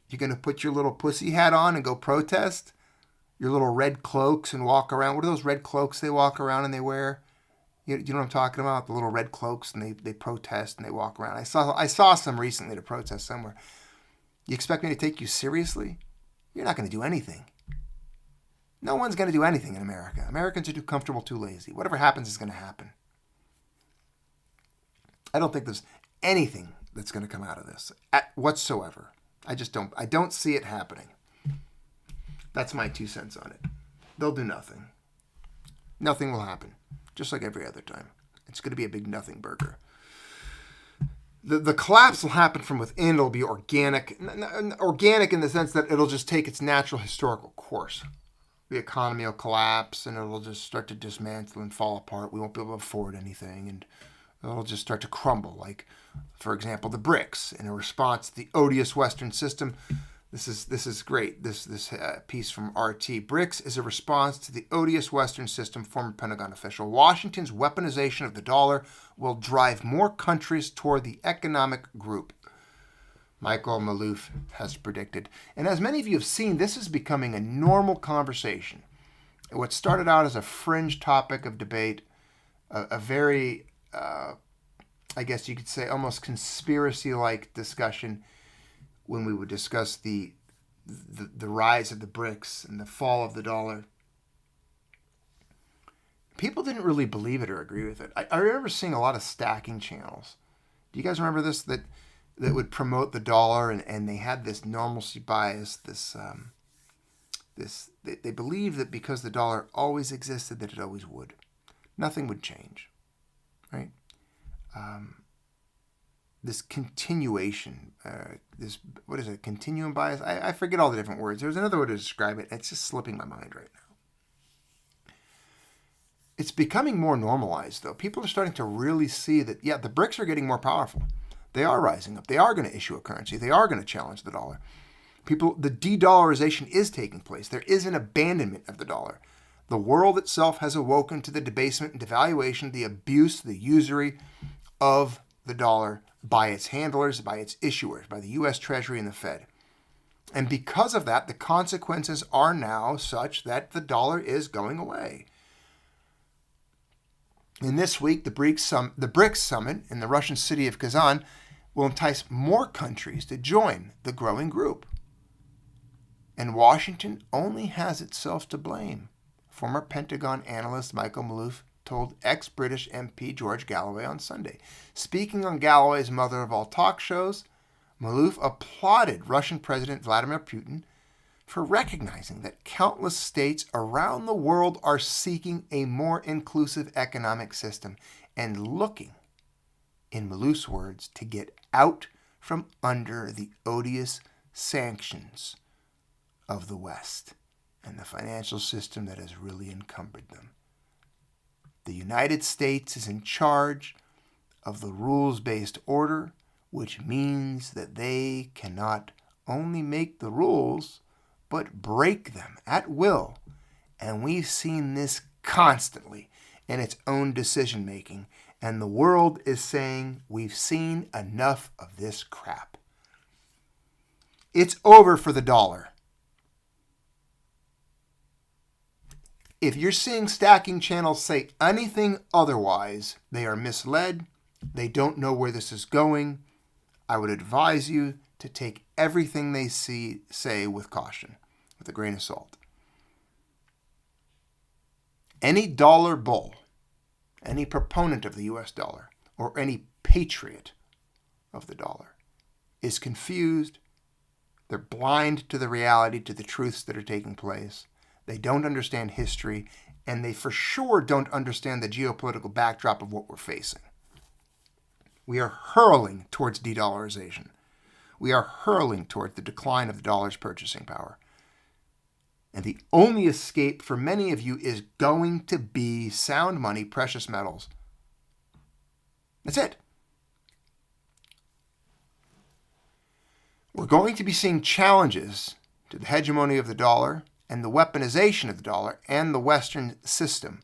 You're going to put your little pussy hat on and go protest? Your little red cloaks and walk around? What are those red cloaks they walk around and they wear? You know what I'm talking about? The little red cloaks, and they protest and they walk around. I saw some recently to protest somewhere. You expect me to take you seriously? You're not going to do anything. No one's going to do anything in America. Americans are too comfortable, too lazy. Whatever happens is going to happen. I don't think there's anything that's going to come out of this whatsoever. I don't see it happening. That's my 2 cents on it. They'll do nothing. Nothing will happen. Just like every other time. It's going to be a big nothing burger. The collapse will happen from within. It'll be organic. Organic in the sense that it'll just take its natural historical course. The economy will collapse and it'll just start to dismantle and fall apart. We won't be able to afford anything and it'll just start to crumble. Like, for example, the BRICS in a response to the odious Western system. This is great. This piece from RT. BRICS is a response to the odious Western system, former Pentagon official. Washington's weaponization of the dollar will drive more countries toward the economic group, Michael Maloof has predicted. And as many of you have seen, this is becoming a normal conversation. What started out as a fringe topic of debate, a very, I guess you could say, almost conspiracy-like discussion, when we would discuss the rise of the BRICS and the fall of the dollar. People didn't really believe it or agree with it. I remember seeing a lot of stacking channels. Do you guys remember this? That would promote the dollar and they had this normalcy bias, they believed that because the dollar always existed that it always would. Nothing would change, right? This continuation, what is it, continuum bias? I forget all the different words. There's another word to describe it. It's just slipping my mind right now. It's becoming more normalized, though. People are starting to really see that, yeah, the BRICS are getting more powerful. They are rising up. They are going to issue a currency. They are going to challenge the dollar. The de-dollarization is taking place. There is an abandonment of the dollar. The world itself has awoken to the debasement and devaluation, the abuse, the usury of the dollar by its handlers, by its issuers, by the U.S. Treasury and the Fed. And because of that, the consequences are now such that the dollar is going away. And this week, the BRICS summit in the Russian city of Kazan will entice more countries to join the growing group. And Washington only has itself to blame. Former Pentagon analyst Michael Maloof told ex-British MP George Galloway on Sunday. Speaking on Galloway's mother of all talk shows, Maloof applauded Russian President Vladimir Putin for recognizing that countless states around the world are seeking a more inclusive economic system and looking, in Maloof's words, to get out from under the odious sanctions of the West and the financial system that has really encumbered them. The United States is in charge of the rules-based order, which means that they cannot only make the rules, but break them at will. And we've seen this constantly in its own decision-making. And the world is saying, we've seen enough of this crap. It's over for the dollar. If you're seeing stacking channels say anything otherwise, they are misled. They don't know where this is going. I would advise you to take everything they say with caution, with a grain of salt. Any dollar bull, any proponent of the US dollar, or any patriot of the dollar is confused. They're blind to the reality, to the truths that are taking place. They don't understand history, and they for sure don't understand the geopolitical backdrop of what we're facing. We are hurling towards de-dollarization. We are hurling toward the decline of the dollar's purchasing power. And the only escape for many of you is going to be sound money, precious metals. That's it. We're going to be seeing challenges to the hegemony of the dollar and the weaponization of the dollar and the Western system.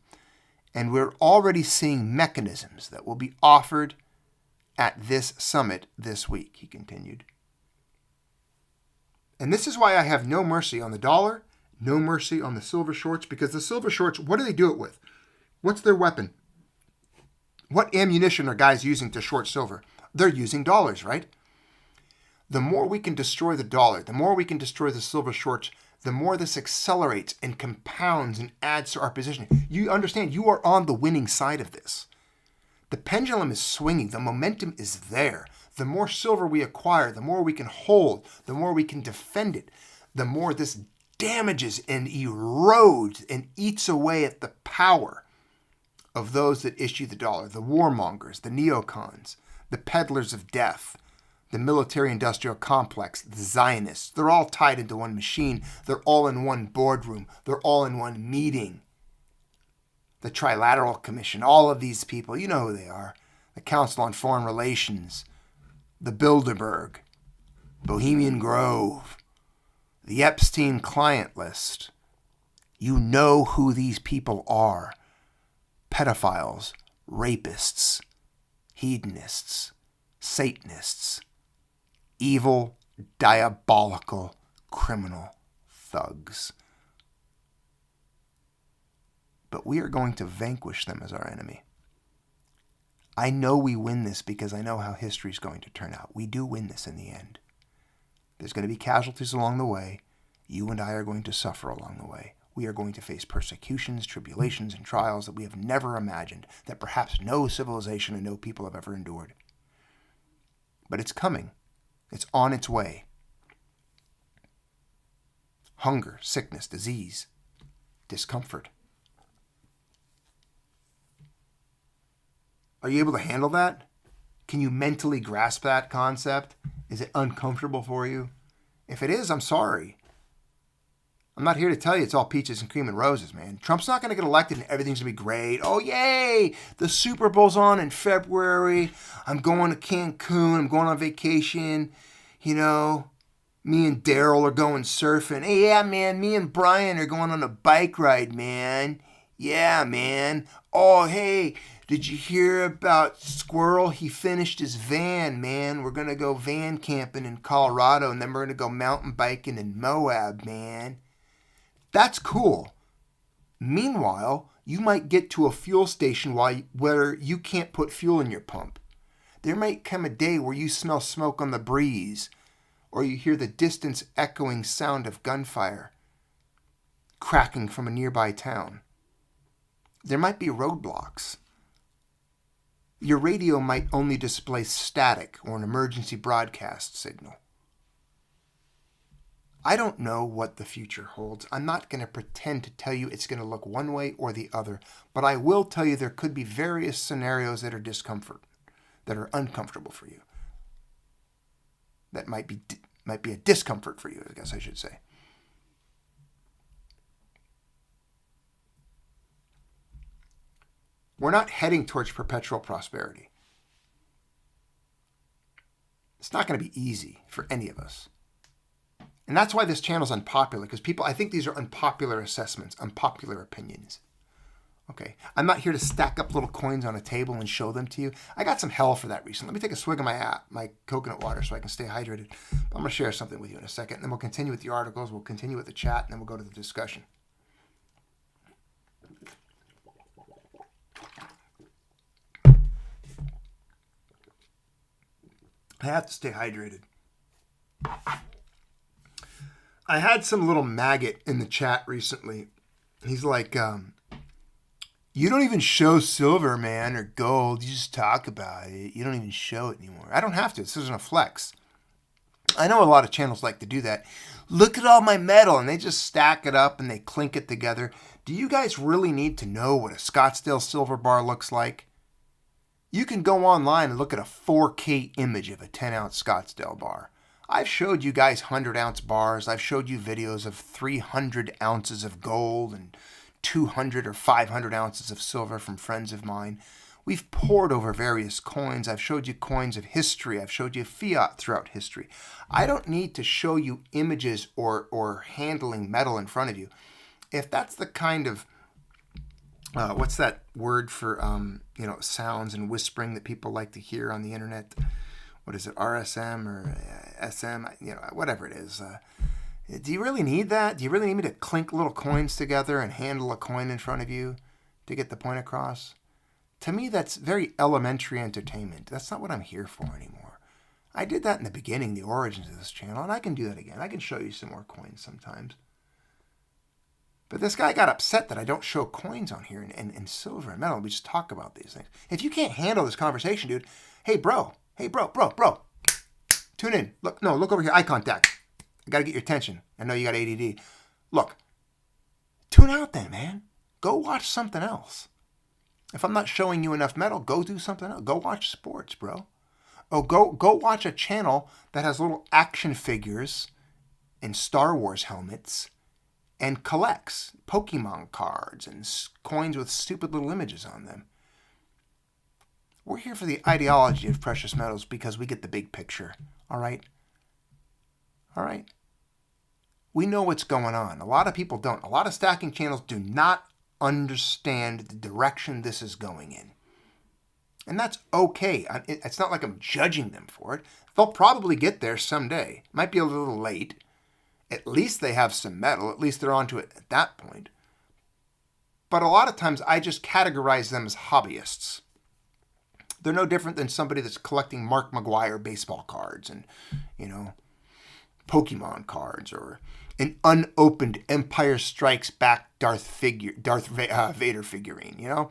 And we're already seeing mechanisms that will be offered at this summit this week, he continued. And this is why I have no mercy on the dollar, no mercy on the silver shorts, because the silver shorts, what do they do it with? What's their weapon? What ammunition are guys using to short silver? They're using dollars, right? The more we can destroy the dollar, the more we can destroy the silver shorts, the more this accelerates and compounds and adds to our position. You understand, you are on the winning side of this. The pendulum is swinging. The momentum is there. The more silver we acquire, the more we can hold, the more we can defend it, the more this damages and erodes and eats away at the power of those that issue the dollar, the warmongers, the neocons, the peddlers of death, the military-industrial complex, the Zionists. They're all tied into one machine. They're all in one boardroom. They're all in one meeting. The Trilateral Commission, all of these people, you know who they are. The Council on Foreign Relations, the Bilderberg, Bohemian Grove, the Epstein client list. You know who these people are. Pedophiles, rapists, hedonists, Satanists, evil, diabolical, criminal thugs. But we are going to vanquish them as our enemy. I know we win this because I know how history is going to turn out. We do win this in the end. There's going to be casualties along the way. You and I are going to suffer along the way. We are going to face persecutions, tribulations, and trials that we have never imagined, that perhaps no civilization and no people have ever endured. But it's coming. It's on its way. Hunger, sickness, disease, discomfort. Are you able to handle that? Can you mentally grasp that concept? Is it uncomfortable for you? If it is, I'm sorry. I'm not here to tell you it's all peaches and cream and roses, man. Trump's not going to get elected and everything's going to be great. Oh, yay! The Super Bowl's on in February. I'm going to Cancun. I'm going on vacation. You know, me and Daryl are going surfing. Hey, yeah, man, me and Brian are going on a bike ride, man. Yeah, man. Oh, hey, did you hear about Squirrel? He finished his van, man. We're going to go van camping in Colorado, and then we're going to go mountain biking in Moab, man. That's cool. Meanwhile, you might get to a fuel station where you can't put fuel in your pump. There might come a day where you smell smoke on the breeze, or you hear the distance echoing sound of gunfire cracking from a nearby town. There might be roadblocks. Your radio might only display static or an emergency broadcast signal. I don't know what the future holds. I'm not going to pretend to tell you it's going to look one way or the other, but I will tell you there could be various scenarios that are uncomfortable for you. That might be a discomfort for you, I guess I should say. We're not heading towards perpetual prosperity. It's not going to be easy for any of us. And that's why this channel's unpopular, because people, I think these are unpopular assessments, unpopular opinions. Okay, I'm not here to stack up little coins on a table and show them to you. I got some hell for that recently. Let me take a swig of my coconut water so I can stay hydrated. I'm going to share something with you in a second, and then we'll continue with the articles, we'll continue with the chat, and then we'll go to the discussion. I have to stay hydrated. I had some little maggot in the chat recently. He's like, you don't even show silver, man, or gold. You just talk about it. You don't even show it anymore. I don't have to. This isn't a flex. I know a lot of channels like to do that. Look at all my metal, and they just stack it up and they clink it together. Do you guys really need to know what a Scottsdale silver bar looks like? You can go online and look at a 4K image of a 10-ounce Scottsdale bar. I've showed you guys 100-ounce bars. I've showed you videos of 300 ounces of gold and 200 or 500 ounces of silver from friends of mine. We've poured over various coins. I've showed you coins of history. I've showed you fiat throughout history. I don't need to show you images or handling metal in front of you. If that's the kind of, what's that word for, sounds and whispering that people like to hear on the internet? What is it, RSM or SM, whatever it is. Do you really need that? Do you really need me to clink little coins together and handle a coin in front of you to get the point across? To me, that's very elementary entertainment. That's not what I'm here for anymore. I did that in the beginning, the origins of this channel, and I can do that again. I can show you some more coins sometimes. But this guy got upset that I don't show coins on here and silver and metal. We just talk about these things. If you can't handle this conversation, dude, hey, bro, tune in. Look over here, eye contact. I got to get your attention. I know you got ADD. Look, tune out then, man. Go watch something else. If I'm not showing you enough metal, go do something else. Go watch sports, bro. Oh, go watch a channel that has little action figures and Star Wars helmets and collects Pokemon cards and coins with stupid little images on them. We're here for the ideology of precious metals because we get the big picture. All right? All right? We know what's going on. A lot of people don't. A lot of stacking channels do not understand the direction this is going in. And that's okay. It's not like I'm judging them for it. They'll probably get there someday. Might be a little late. At least they have some metal. At least they're onto it at that point. But a lot of times I just categorize them as hobbyists. They're no different than somebody that's collecting Mark McGuire baseball cards and, Pokemon cards, or an unopened Empire Strikes Back Darth Vader figurine,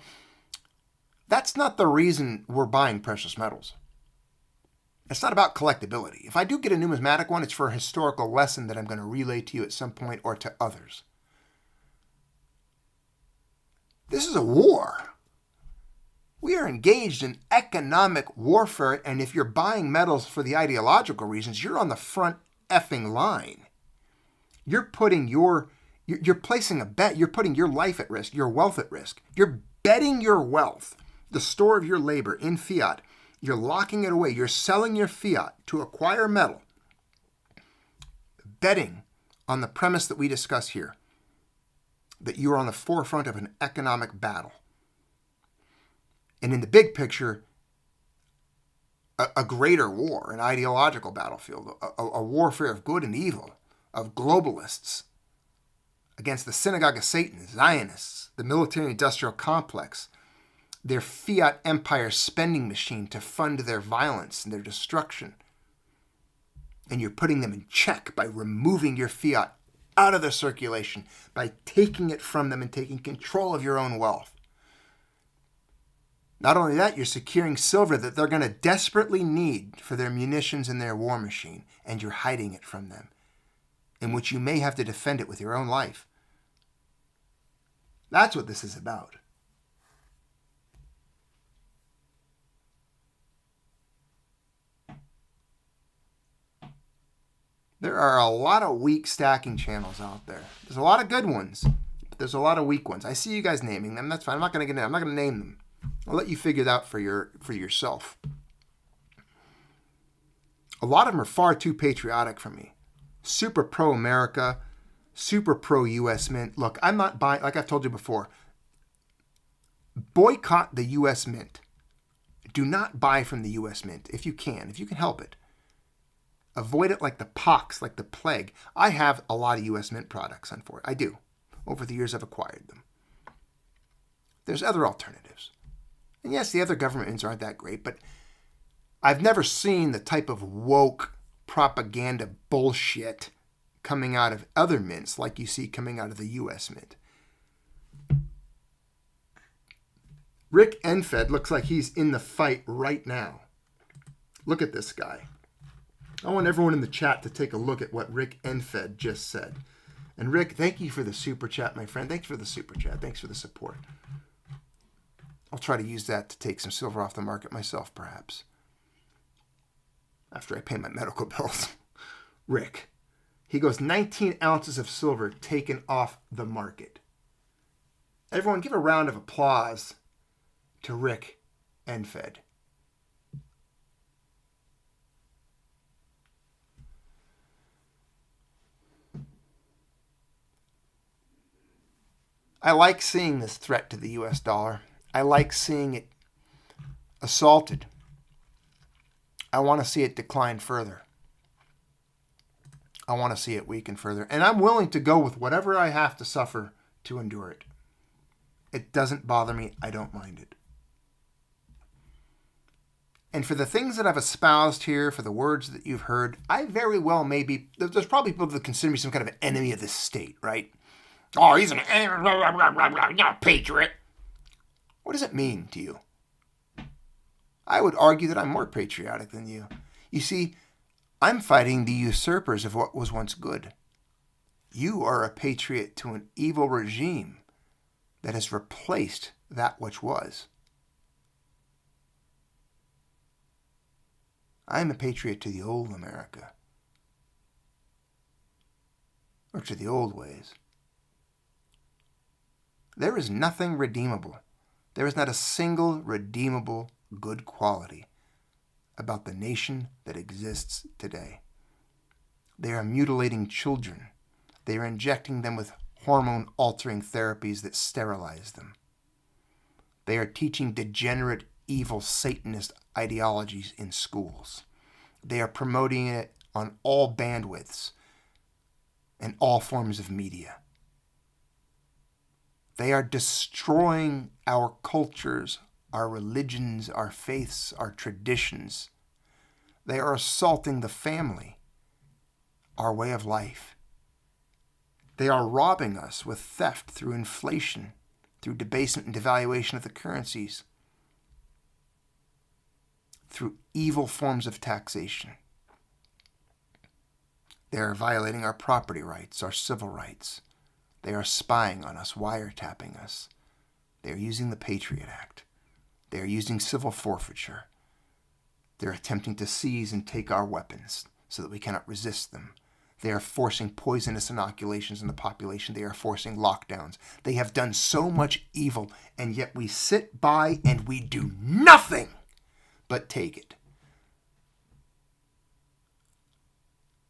That's not the reason we're buying precious metals. It's not about collectability. If I do get a numismatic one, it's for a historical lesson that I'm going to relay to you at some point or to others. This is a war. We are engaged in economic warfare, and if you're buying metals for the ideological reasons, you're on the front effing line. You're placing a bet. You're putting your life at risk, your wealth at risk. You're betting your wealth, the store of your labor, in fiat. You're locking it away. You're selling your fiat to acquire metal, betting on the premise that we discuss here, that you are on the forefront of an economic battle. And in the big picture, a greater war, an ideological battlefield, a warfare of good and evil, of globalists against the synagogue of Satan, Zionists, the military-industrial complex, their fiat empire spending machine to fund their violence and their destruction. And you're putting them in check by removing your fiat out of their circulation, by taking it from them and taking control of your own wealth. Not only that, you're securing silver that they're going to desperately need for their munitions and their war machine, and you're hiding it from them, in which you may have to defend it with your own life. That's what this is about. There are a lot of weak stacking channels out there. There's a lot of good ones, but there's a lot of weak ones. I see you guys naming them. That's fine. I'm not going to name them. I'll let you figure it out for yourself. A lot of them are far too patriotic for me. Super pro-America, super pro-U.S. Mint. Look, I'm not buying, like I've told you before, boycott the U.S. Mint. Do not buy from the U.S. Mint if you can help it. Avoid it like the pox, like the plague. I have a lot of U.S. Mint products, unfortunately. I do. Over the years, I've acquired them. There's other alternatives. And yes, the other government mints aren't that great, but I've never seen the type of woke propaganda bullshit coming out of other mints like you see coming out of the U.S. Mint. Rick Enfed looks like he's in the fight right now. Look at this guy. I want everyone in the chat to take a look at what Rick Enfed just said. And Rick, thank you for the super chat, my friend. Thanks for the super chat. Thanks for the support. I'll try to use that to take some silver off the market myself, perhaps. After I pay my medical bills. Rick. He goes, 19 ounces of silver taken off the market. Everyone give a round of applause to Rick Enfed. I like seeing this threat to the US dollar. I like seeing it assaulted. I want to see it decline further. I want to see it weaken further. And I'm willing to go with whatever I have to suffer to endure it. It doesn't bother me. I don't mind it. And for the things that I've espoused here, for the words that you've heard, I very well may be, there's probably people that consider me some kind of an enemy of the state, right? Oh, he's an enemy, you're a patriot. What does it mean to you? I would argue that I'm more patriotic than you. You see, I'm fighting the usurpers of what was once good. You are a patriot to an evil regime that has replaced that which was. I am a patriot to the old America, or to the old ways. There is nothing redeemable. There is not a single redeemable good quality about the nation that exists today. They are mutilating children. They are injecting them with hormone-altering therapies that sterilize them. They are teaching degenerate, evil, Satanist ideologies in schools. They are promoting it on all bandwidths and all forms of media. They are destroying our cultures, our religions, our faiths, our traditions. They are assaulting the family, our way of life. They are robbing us with theft through inflation, through debasement and devaluation of the currencies, through evil forms of taxation. They are violating our property rights, our civil rights. They are spying on us, wiretapping us. They are using the Patriot Act. They are using civil forfeiture. They are attempting to seize and take our weapons so that we cannot resist them. They are forcing poisonous inoculations in the population. They are forcing lockdowns. They have done so much evil, and yet we sit by and we do nothing but take it.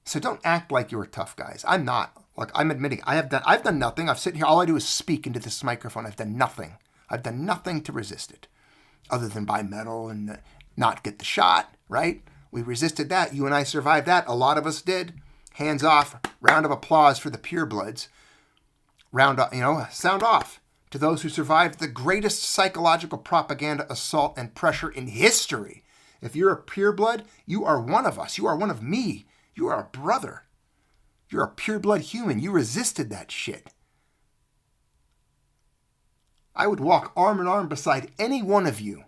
So don't act like you're tough guys. I'm not. Like, I'm admitting, I've done nothing. I've sitting here, all I do is speak into this microphone. I've done nothing. I've done nothing to resist it, other than buy metal and not get the shot, right? We resisted that. You and I survived that. A lot of us did. Hands off. Round of applause for the purebloods. Sound off to those who survived the greatest psychological propaganda assault and pressure in history. If you're a pureblood, you are one of us. You are one of me. You are a brother. You're a pureblood human. You resisted that shit. I would walk arm in arm beside any one of you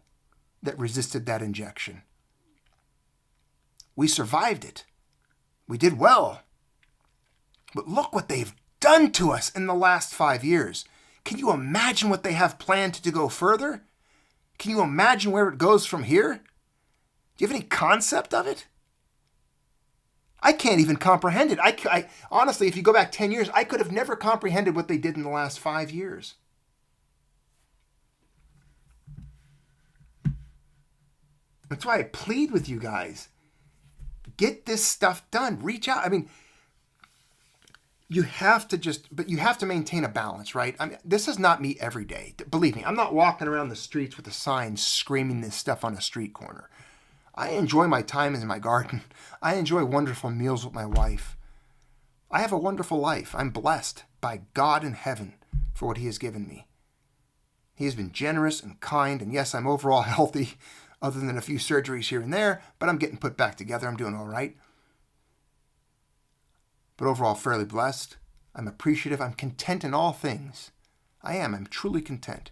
that resisted that injection. We survived it. We did well. But look what they've done to us in the last 5 years. Can you imagine what they have planned to go further? Can you imagine where it goes from here? Do you have any concept of it? I can't even comprehend it. I honestly, if you go back 10 years, I could have never comprehended what they did in the last 5 years. That's why I plead with you guys. Get this stuff done. Reach out. I mean, you have to maintain a balance, right? I mean, this is not me every day. Believe me, I'm not walking around the streets with a sign screaming this stuff on a street corner. I enjoy my time in my garden. I enjoy wonderful meals with my wife. I have a wonderful life. I'm blessed by God in heaven for what he has given me. He has been generous and kind, and yes, I'm overall healthy, other than a few surgeries here and there, but I'm getting put back together. I'm doing all right. But overall, fairly blessed. I'm appreciative. I'm content in all things. I am. I'm truly content.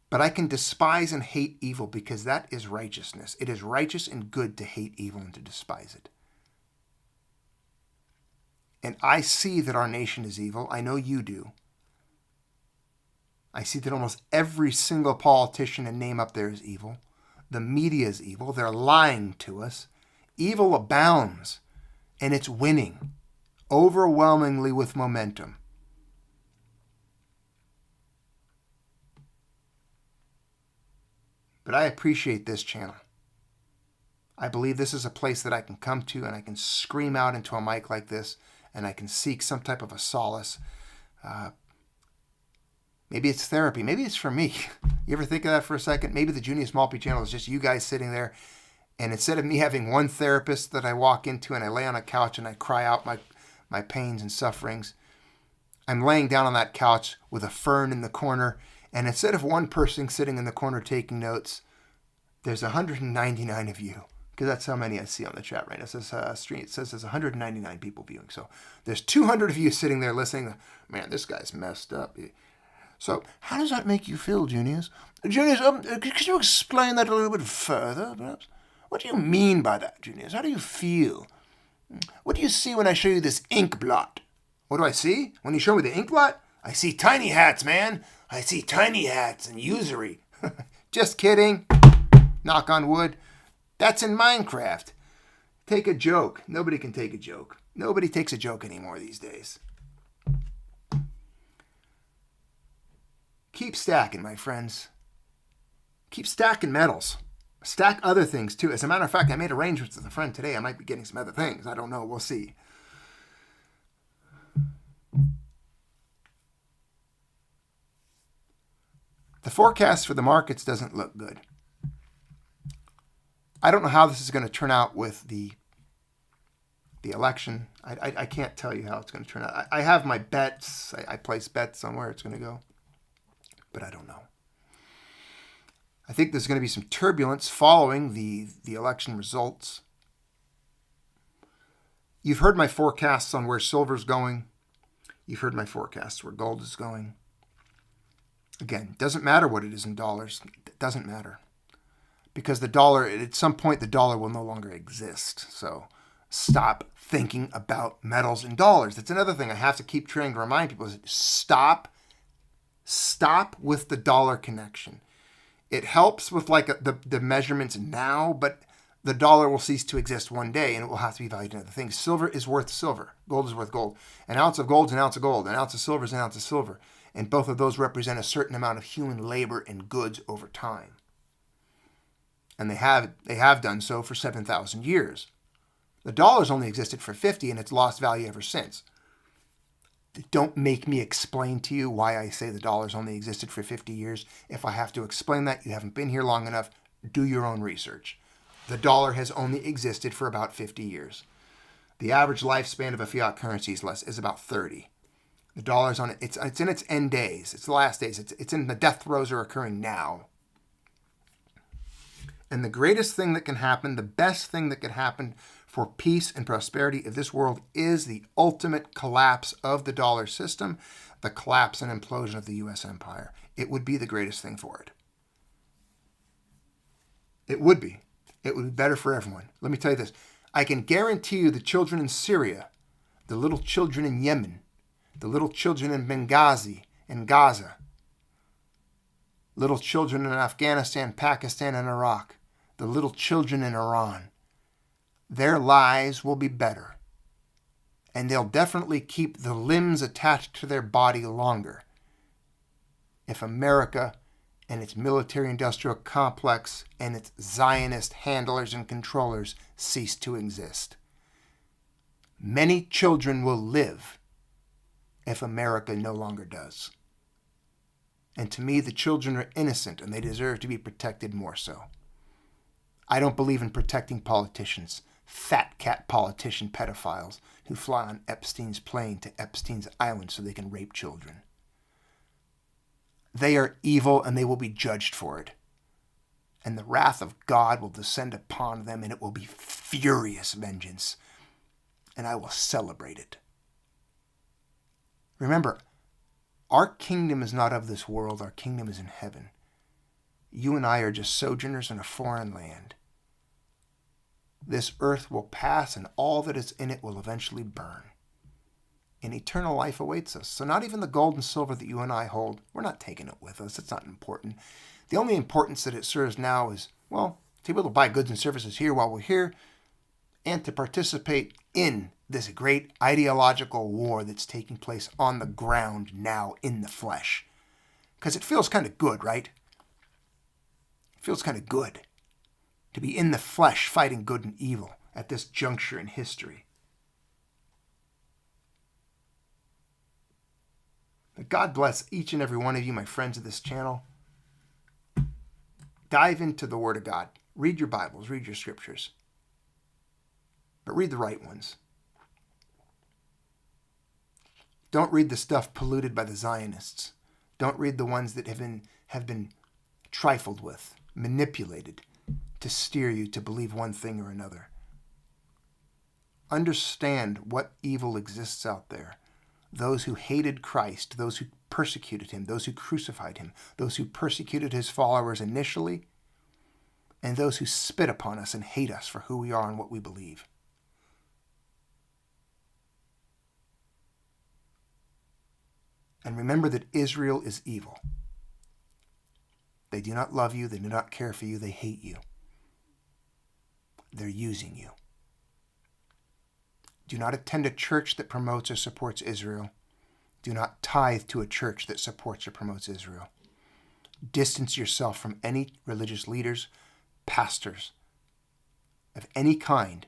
But I can despise and hate evil because that is righteousness. It is righteous and good to hate evil and to despise it. And I see that our nation is evil. I know you do. I see that almost every single politician and name up there is evil. The media is evil. They're lying to us. Evil abounds, and it's winning overwhelmingly with momentum. But I appreciate this channel. I believe this is a place that I can come to and I can scream out into a mic like this and I can seek some type of a solace. Maybe it's therapy. Maybe it's for me. You ever think of that for a second? Maybe the Junius Maltby Channel is just you guys sitting there, and instead of me having one therapist that I walk into and I lay on a couch and I cry out my pains and sufferings, I'm laying down on that couch with a fern in the corner, and instead of one person sitting in the corner taking notes, there's 199 of you, because that's how many I see on the chat right now. It says there's 199 people viewing. So there's 200 of you sitting there listening. Man, this guy's messed up. So how does that make you feel, Junius? Junius, could you explain that a little bit further, perhaps? What do you mean by that, Junius? How do you feel? What do you see when I show you this ink blot? What do I see when you show me the ink blot? I see tiny hats, man. I see tiny hats and usury. Just kidding. Knock on wood. That's in Minecraft. Take a joke. Nobody can take a joke. Nobody takes a joke anymore these days. Keep stacking, my friends. Keep stacking metals. Stack other things, too. As a matter of fact, I made arrangements with a friend today. I might be getting some other things. I don't know. We'll see. The forecast for the markets doesn't look good. I don't know how this is going to turn out with the election. I can't tell you how it's going to turn out. I have my bets. I place bets on where it's going to go. But I don't know. I think there's going to be some turbulence following the election results. You've heard my forecasts on where silver's going. You've heard my forecasts where gold is going. Again, it doesn't matter what it is in dollars. It doesn't matter. Because the dollar, at some point, the dollar will no longer exist. So stop thinking about metals in dollars. That's another thing I have to keep trying to remind people. Is stop with the dollar connection. It helps with like the measurements now, but the dollar will cease to exist one day and it will have to be valued in other things. Silver is worth silver. Gold is worth gold. An ounce of gold is an ounce of gold. An ounce of silver is an ounce of silver. And both of those represent a certain amount of human labor and goods over time. And they have done so for 7,000 years. The dollar's only existed for 50 and it's lost value ever since. Don't make me explain to you why I say the dollar's only existed for 50 years. If I have to explain that, you haven't been here long enough. Do your own research. The dollar has only existed for about 50 years. The average lifespan of a fiat currency is about 30. The dollar's on it. It's in its end days. It's the last days. It's in the death throes are occurring now. And the greatest thing that can happen, the best thing that could happen for peace and prosperity of this world is the ultimate collapse of the dollar system, the collapse and implosion of the U.S. empire. It would be the greatest thing for it. It would be. It would be better for everyone. Let me tell you this. I can guarantee you the children in Syria, the little children in Yemen, the little children in Benghazi and Gaza, little children in Afghanistan, Pakistan, and Iraq, the little children in Iran, their lives will be better. And they'll definitely keep the limbs attached to their body longer if America and its military-industrial complex and its Zionist handlers and controllers cease to exist. Many children will live if America no longer does. And to me, the children are innocent and they deserve to be protected more so. I don't believe in protecting politicians, fat cat politician pedophiles who fly on Epstein's plane to Epstein's island so they can rape children. They are evil and they will be judged for it. And the wrath of God will descend upon them, and it will be furious vengeance. And I will celebrate it. Remember, our kingdom is not of this world. Our kingdom is in heaven. You and I are just sojourners in a foreign land. This earth will pass, and all that is in it will eventually burn. And eternal life awaits us. So not even the gold and silver that you and I hold, we're not taking it with us. It's not important. The only importance that it serves now is, well, to be able to buy goods and services here while we're here, and to participate in this great ideological war that's taking place on the ground now in the flesh. Because it feels kind of good, right? It feels kind of good to be in the flesh fighting good and evil at this juncture in history. But God bless each and every one of you, my friends of this channel. Dive into the Word of God. Read your Bibles, read your scriptures. But read the right ones. Don't read the stuff polluted by the Zionists. Don't read the ones that have been trifled with, manipulated to steer you to believe one thing or another. Understand what evil exists out there. Those who hated Christ, those who persecuted him, those who crucified him, those who persecuted his followers initially, and those who spit upon us and hate us for who we are and what we believe. And remember that Israel is evil. They do not love you. They do not care for you. They hate you. They're using you. Do not attend a church that promotes or supports Israel. Do not tithe to a church that supports or promotes Israel. Distance yourself from any religious leaders, pastors of any kind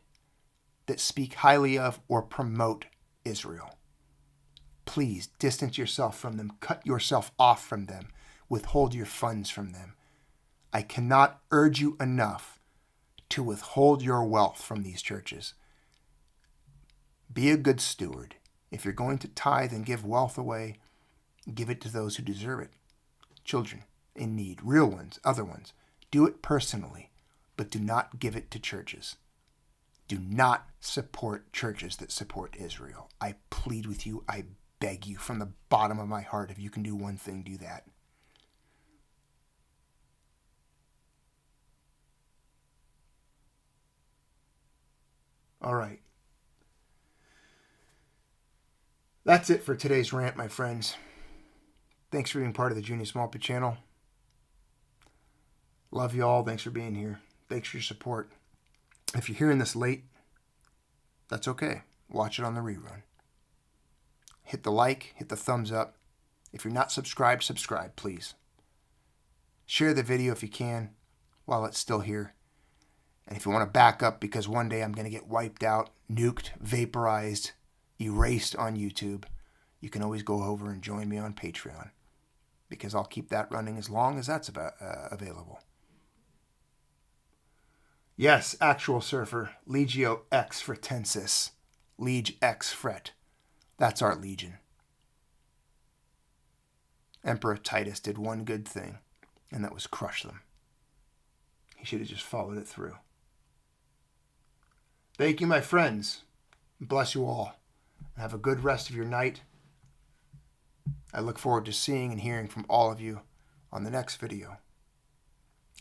that speak highly of or promote Israel. Please distance yourself from them. Cut yourself off from them. Withhold your funds from them. I cannot urge you enough to withhold your wealth from these churches. Be a good steward. If you're going to tithe and give wealth away, give it to those who deserve it. Children in need, real ones, other ones. Do it personally, but do not give it to churches. Do not support churches that support Israel. I plead with you, I beg you from the bottom of my heart, if you can do one thing, do that. All right. That's it for today's rant, my friends. Thanks for being part of the Junius Maltby Channel. Love you all. Thanks for being here. Thanks for your support. If you're hearing this late, that's okay. Watch it on the rerun. Hit the like, hit the thumbs up. If you're not subscribed, subscribe, please. Share the video if you can while it's still here. And if you want to back up, because one day I'm going to get wiped out, nuked, vaporized, erased on YouTube, you can always go over and join me on Patreon, because I'll keep that running as long as that's available. Yes, actual surfer, Legio X for Tensis, Liege X Fret. That's our legion. Emperor Titus did one good thing, and that was crush them. He should have just followed it through. Thank you, my friends. Bless you all. Have a good rest of your night. I look forward to seeing and hearing from all of you on the next video.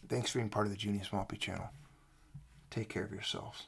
Thanks for being part of the Junius Maltby Channel. Take care of yourselves.